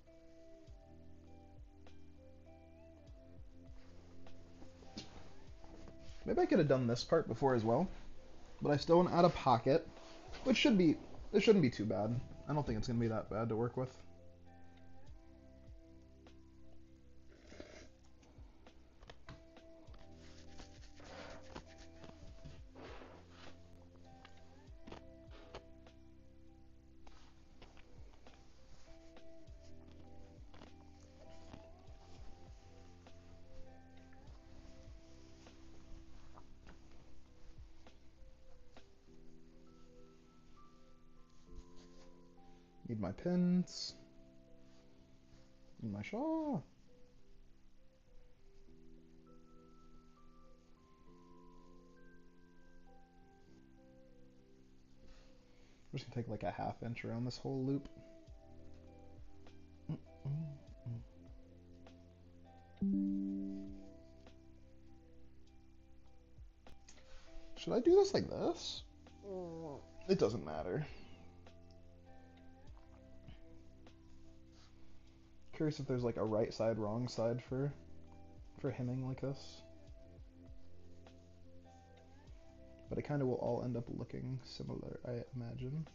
Maybe I could have done this part before as well, but I still want to add a pocket, which shouldn't be too bad. I don't think it's gonna be that bad to work with. Need my pins. Need my shawl. I'm just gonna take like a ½ inch around this whole loop. Should I do this like this? It doesn't matter. Curious if there's like a right side, wrong side for hemming like this. But it kind of will all end up looking similar, I imagine.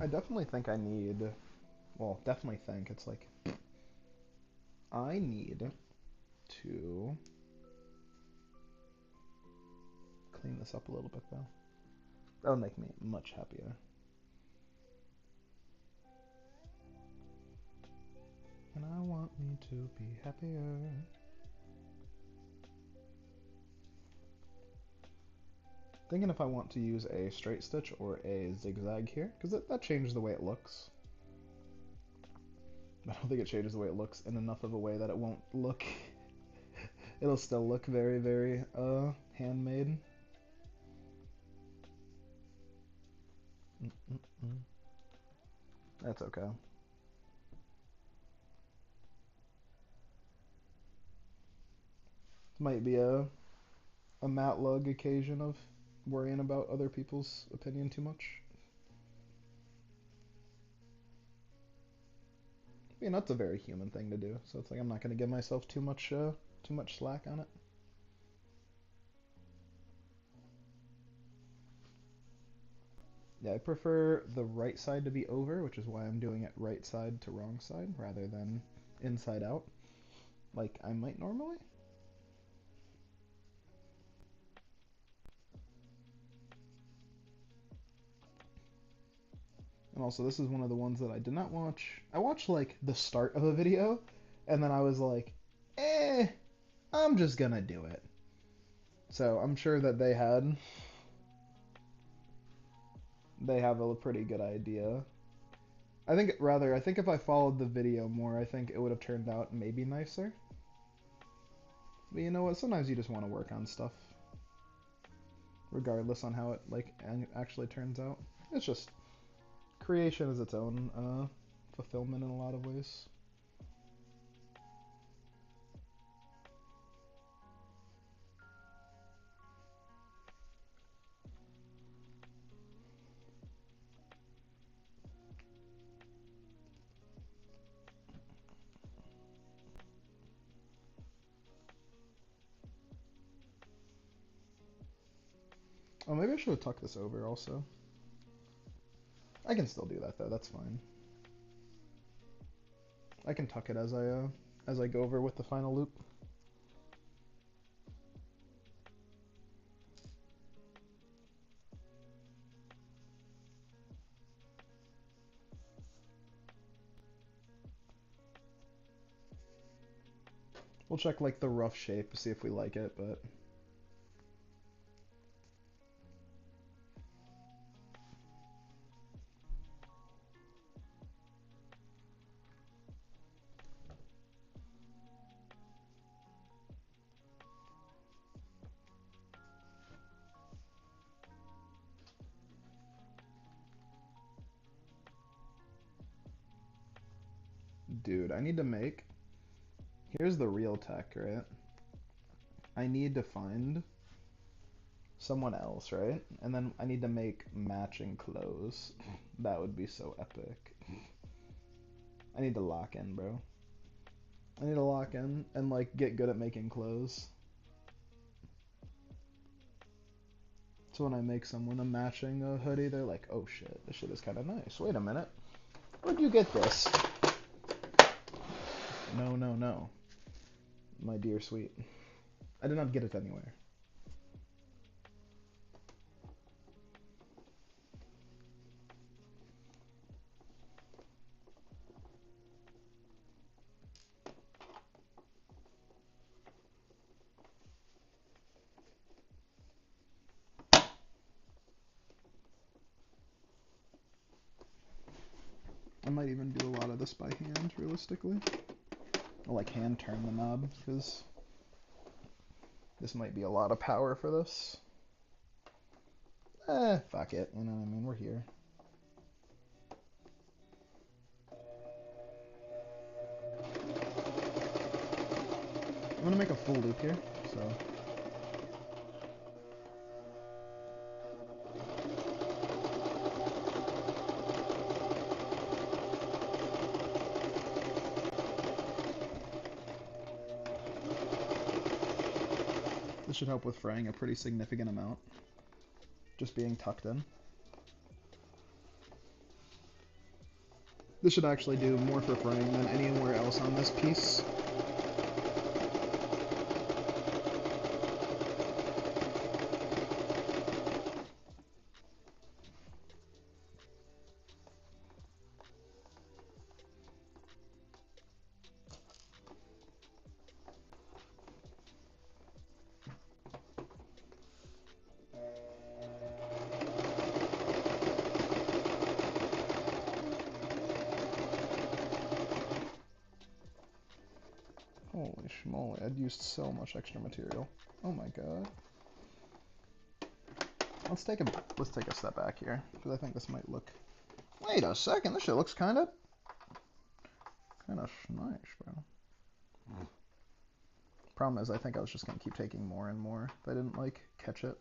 I definitely think I need, well, definitely think, it's like, I need to clean this up a little bit though. That'll make me much happier. And I want me to be happier. Thinking if I want to use a straight stitch or a zigzag here, because that changes the way it looks. I don't think it changes the way it looks in enough of a way that it won't look... It'll still look very handmade. That's okay. Might be a Matt Lug occasion of worrying about other people's opinion too much. I mean, that's a very human thing to do, so it's like I'm not going to give myself too much slack on it. Yeah, I prefer the right side to be over, which is why I'm doing it right side to wrong side rather than inside out, like I might normally. And also, this is one of the ones that I did not watch. I watched like the start of a video, and then I was like, I'm just gonna do it. So I'm sure that they have a pretty good idea. I think if I followed the video more, I think it would have turned out maybe nicer. But you know what? Sometimes you just want to work on stuff, regardless on how it like actually turns out. It's just creation is its own fulfillment in a lot of ways. Oh, maybe I should have tucked this over also. I can still do that though. That's fine. I can tuck it as I go over with the final loop. We'll check like the rough shape to see if we like it, but dude, I need to make. Here's the real tech, right? I need to find someone else, right? And then I need to make matching clothes. That would be so epic. I need to lock in, bro. I need to lock in and like get good at making clothes. So when I make someone a matching hoodie, they're like, "Oh shit, this shit is kind of nice. Wait a minute, where'd you get this?" No, no, no, my dear sweet. I did not get it anywhere. I might even do a lot of this by hand, realistically. I'll like hand turn the knob, because this might be a lot of power for this. Fuck it, you know what I mean, we're here. I'm gonna make a full loop here, so. This should help with fraying a pretty significant amount, just being tucked in. This should actually do more for fraying than anywhere else on this piece. Holy schmoly, I'd used so much extra material. Oh my god. Let's take a step back here, because I think this might look. Wait a second, this shit looks kinda nice, bro. Problem is, I think I was just gonna keep taking more and more if I didn't like catch it.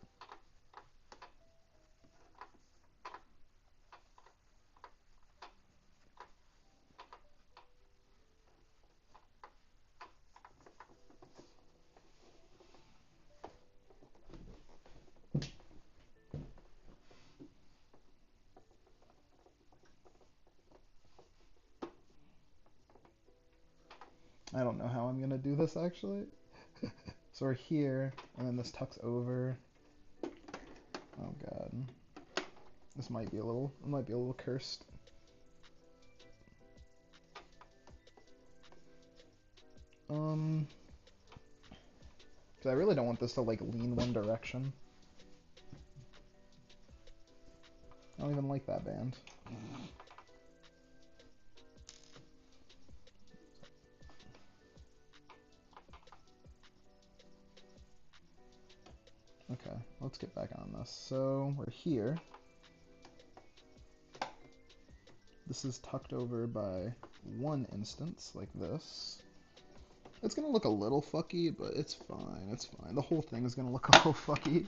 I don't know how I'm gonna do this actually. So we're here, and then this tucks over. Oh god. This might be a little, it might be a little cursed. Cause I really don't want this to like lean one direction. I don't even like that band. Okay, let's get back on this. So we're here. This is tucked over by one instance, like this. It's gonna look a little fucky, but it's fine, it's fine. The whole thing is gonna look a little fucky.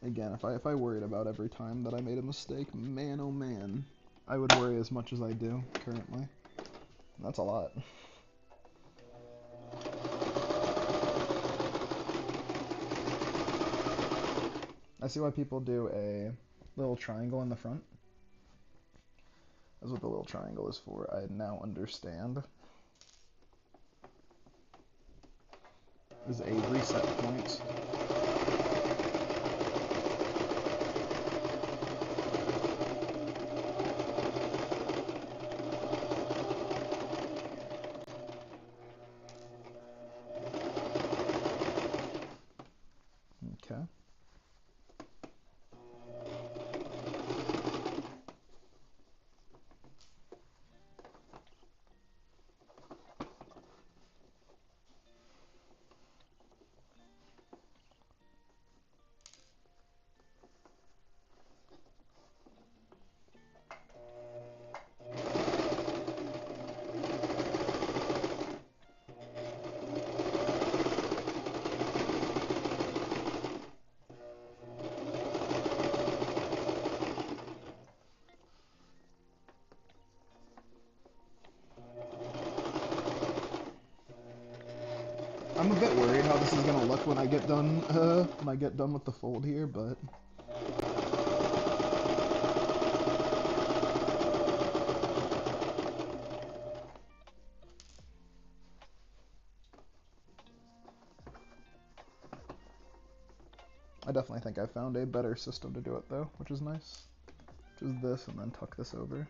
Again, if I worried about every time that I made a mistake, man oh man, I would worry as much as I do currently. That's a lot. I see why people do a little triangle in the front. That's what the little triangle is for. I now understand. This is a reset point. Okay. I'm a bit worried how this is gonna look when I get done with the fold here, but I definitely think I found a better system to do it though, which is nice. Which is this, and then tuck this over.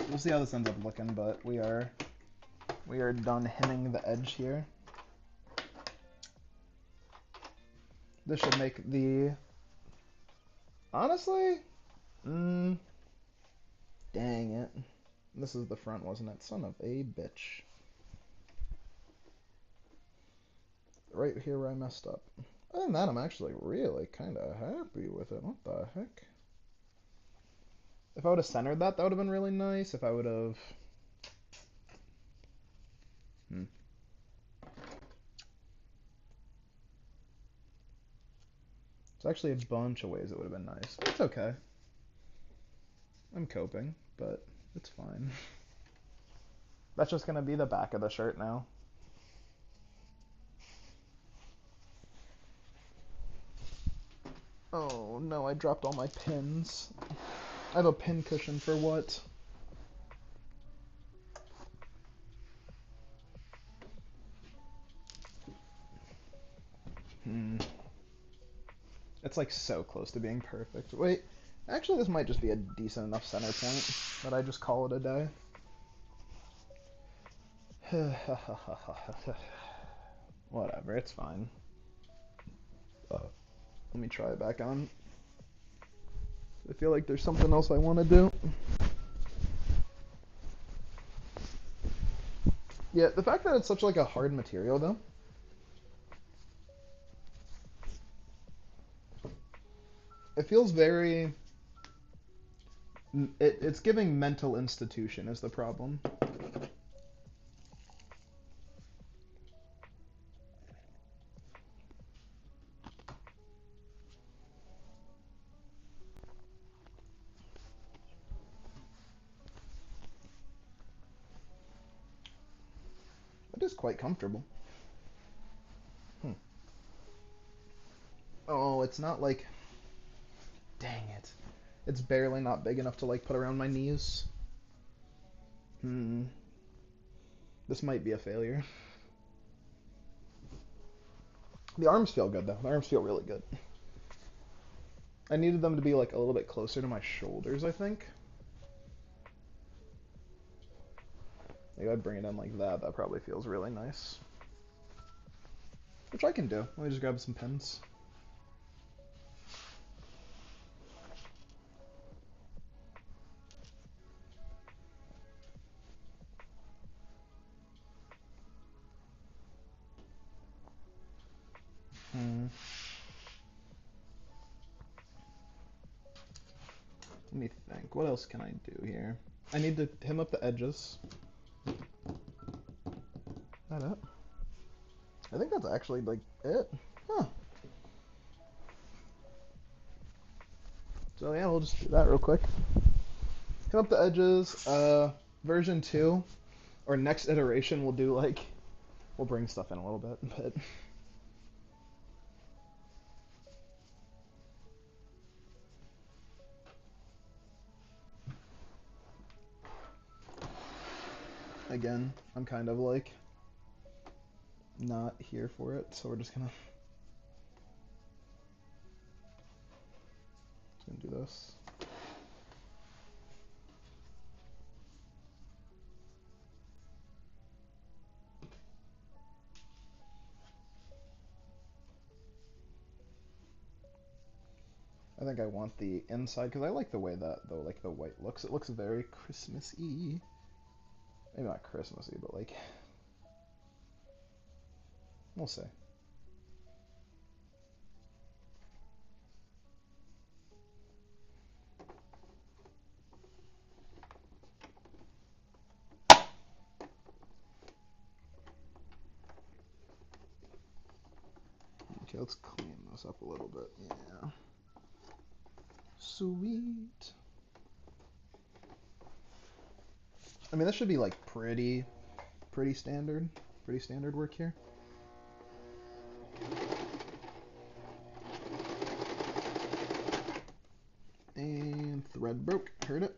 We'll see how this ends up looking, but we are done hemming the edge here. This should make the, honestly, dang it. This is the front, wasn't it? Son of a bitch. Right here where I messed up. Other than that, I'm actually really kind of happy with it. What the heck? If I would have centered that, that would have been really nice. If I would have... There's actually a bunch of ways it would have been nice. It's okay. I'm coping, but it's fine. That's just gonna be the back of the shirt now. Oh no, I dropped all my pins. I have a pin cushion for what? It's like so close to being perfect. Wait, actually this might just be a decent enough center point that I just call it a day. Whatever, it's fine. Let me try it back on. I feel like there's something else I want to do. Yeah, the fact that it's such like a hard material though. It feels very... It's giving mental institution is the problem. It is quite comfortable. Oh, it's not like... Dang it. It's barely not big enough to like put around my knees. This might be a failure. The arms feel good though. The arms feel really good. I needed them to be like a little bit closer to my shoulders, I think. Maybe I'd bring it in like that. That probably feels really nice. Which I can do. Let me just grab some pens. Let me think. What else can I do here? I need to hem up the edges. That it? I think that's actually like it. Huh. So yeah, we'll just do that real quick. Hem up the edges. Version 2 or next iteration we'll do like we'll bring stuff in a little bit, but again, I'm kind of like not here for it, so we're just gonna do this. I think I want the inside because I like the way that though, like the white looks. It looks very Christmassy. Maybe not Christmassy, but like we'll see. Okay, let's clean this up a little bit. Yeah. Sweet. I mean, this should be like pretty standard. Pretty standard work here. And thread broke. Heard it.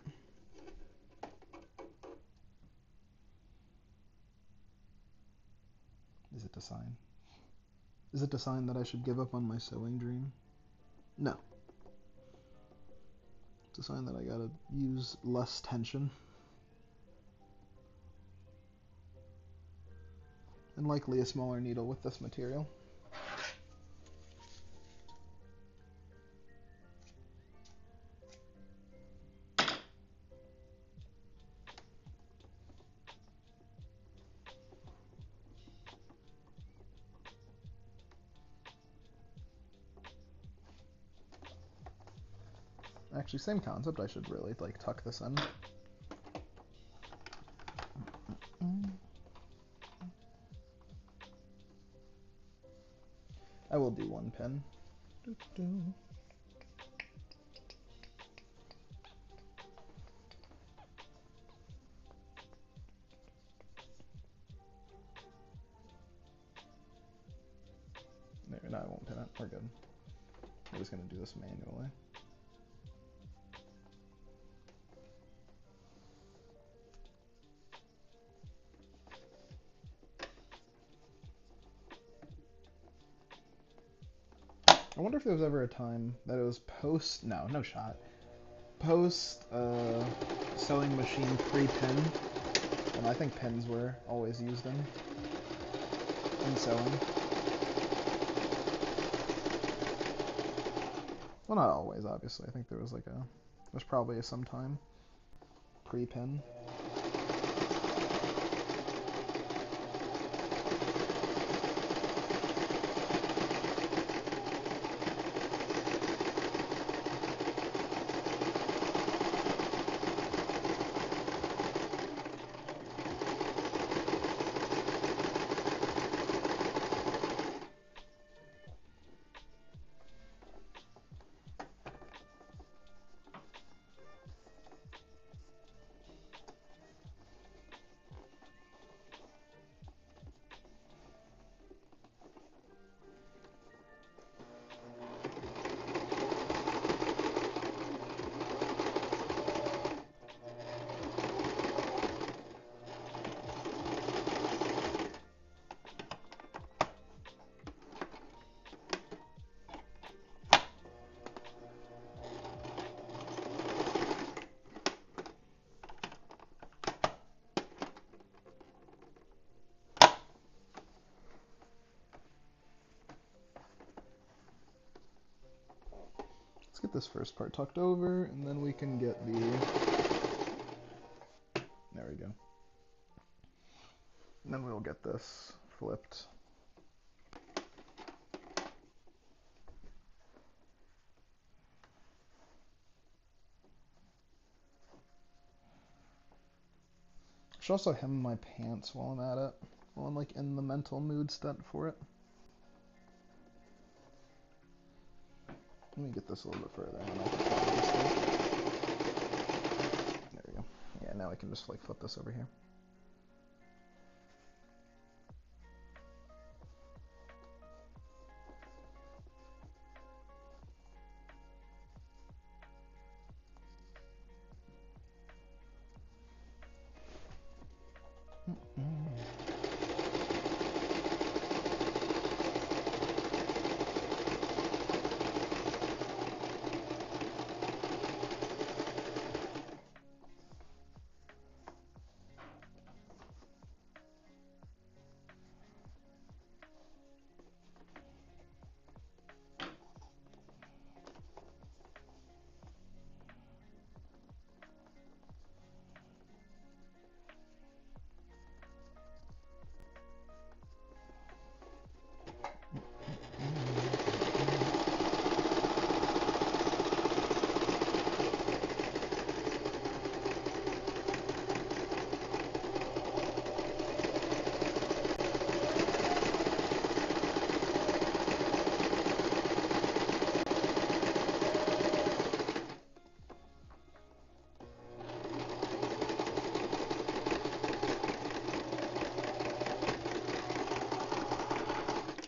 Is it a sign? Is it a sign that I should give up on my sewing dream? No. It's a sign that I gotta use less tension. And likely a smaller needle with this material. Actually, same concept. I should really like tuck this in. I will do one pin. No, I won't pin it. We're good. I'm just gonna do this manually. I wonder if there was ever a time that it was post. No shot. Post sewing machine pre-pin, and I think pins were always used in sewing. Well, not always, obviously. I think there's probably some time pre-pin. Let's get this first part tucked over, and then we can get the... There we go. And then we'll get this flipped. I should also hem my pants while I'm at it, while I'm like in the mental mood state for it. Let me get this a little bit further. And then I can there we go. Yeah, now I can just like flip this over here.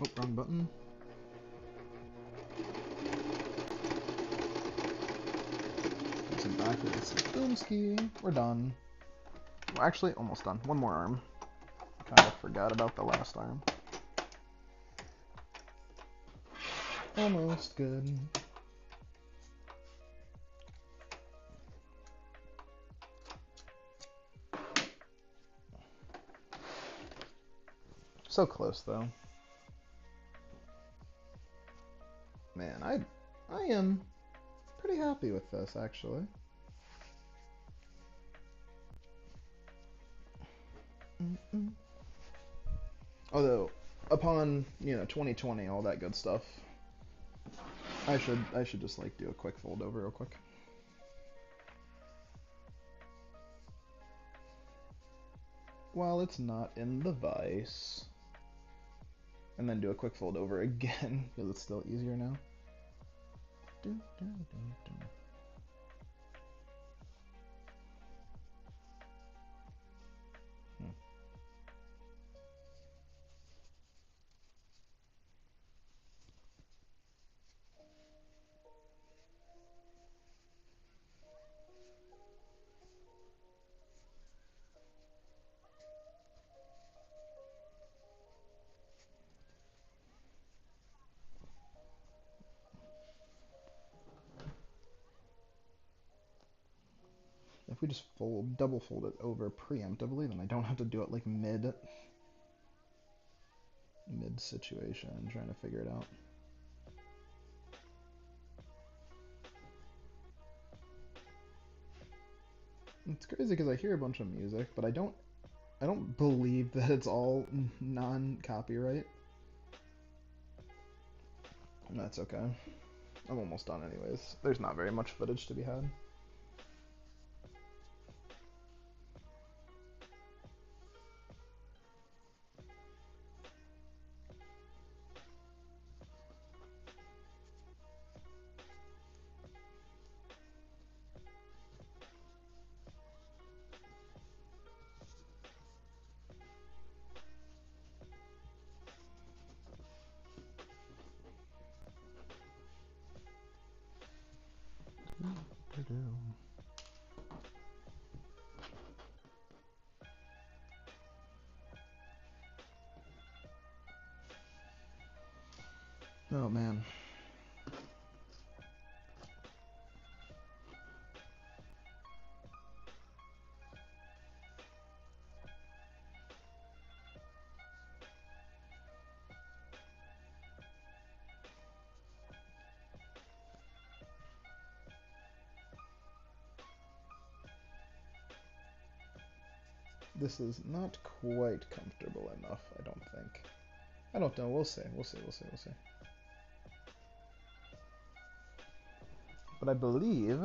Oh, wrong button. Some backwards. Boomski. We're done. Well, actually, almost done. One more arm. Kind of forgot about the last arm. Almost good. So close, though. Man, I am pretty happy with this, actually. Although, upon, 2020, all that good stuff, I should just, like, do a quick fold over real quick. While it's not in the vise. And then do a quick fold over again, because it's still easier now. If we just double fold it over preemptively, then I don't have to do it like mid situation and trying to figure it out. It's crazy because I hear a bunch of music, but I don't believe that it's all non-copyright. That's okay. I'm almost done anyways. There's not very much footage to be had. Oh man. This is not quite comfortable enough, I don't think. I don't know, we'll see. But I believe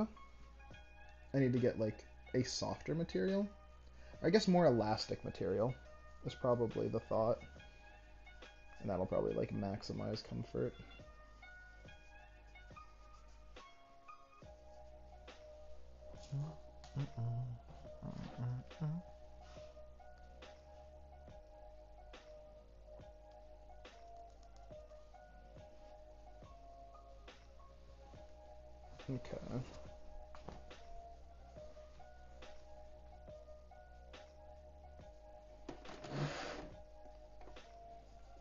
I need to get like a softer material. Or I guess more elastic material is probably the thought. And that'll probably like maximize comfort. Okay.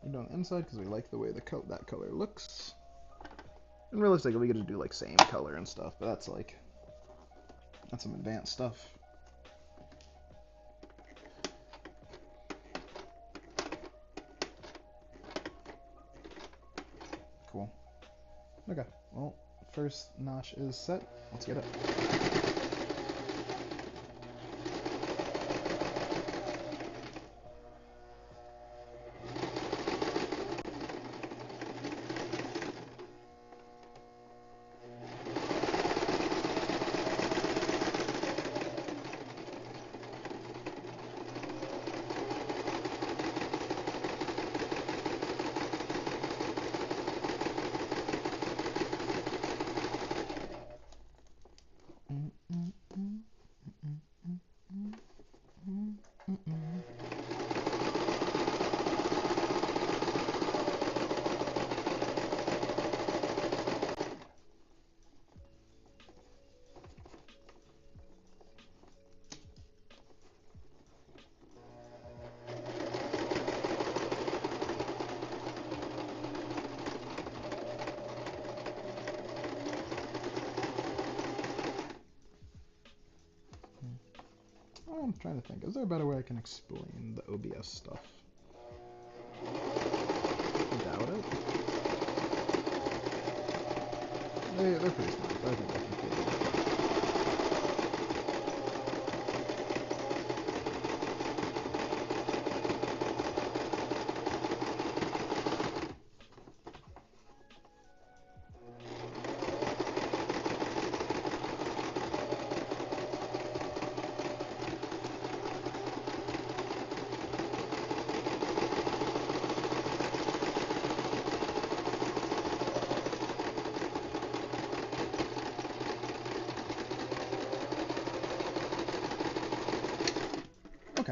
We're doing the inside because we like the way that color looks. And realistically, we could just do like same color and stuff, but that's some advanced stuff. Cool. Okay, well, first notch is set. Let's get it. I'm trying to think. Is there a better way I can explain the OBS stuff? I doubt it. They're pretty smart, but I think I can figure it out.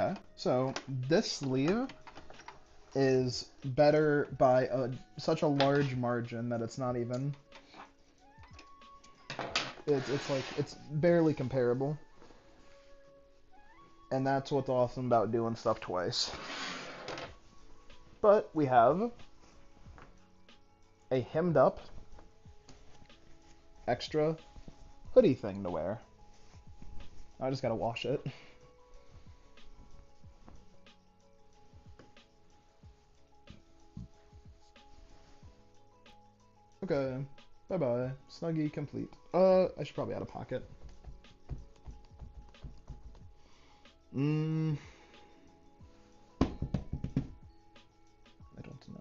Okay, so this sleeve is better by such a large margin that it's not even. It's like it's barely comparable, and that's what's awesome about doing stuff twice. But we have a hemmed up extra hoodie thing to wear. I just gotta wash it. Okay, bye-bye. Snuggie complete. I should probably add a pocket. I don't know.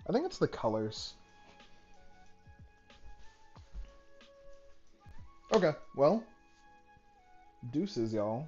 I think it's the colors. Okay, well, deuces, y'all.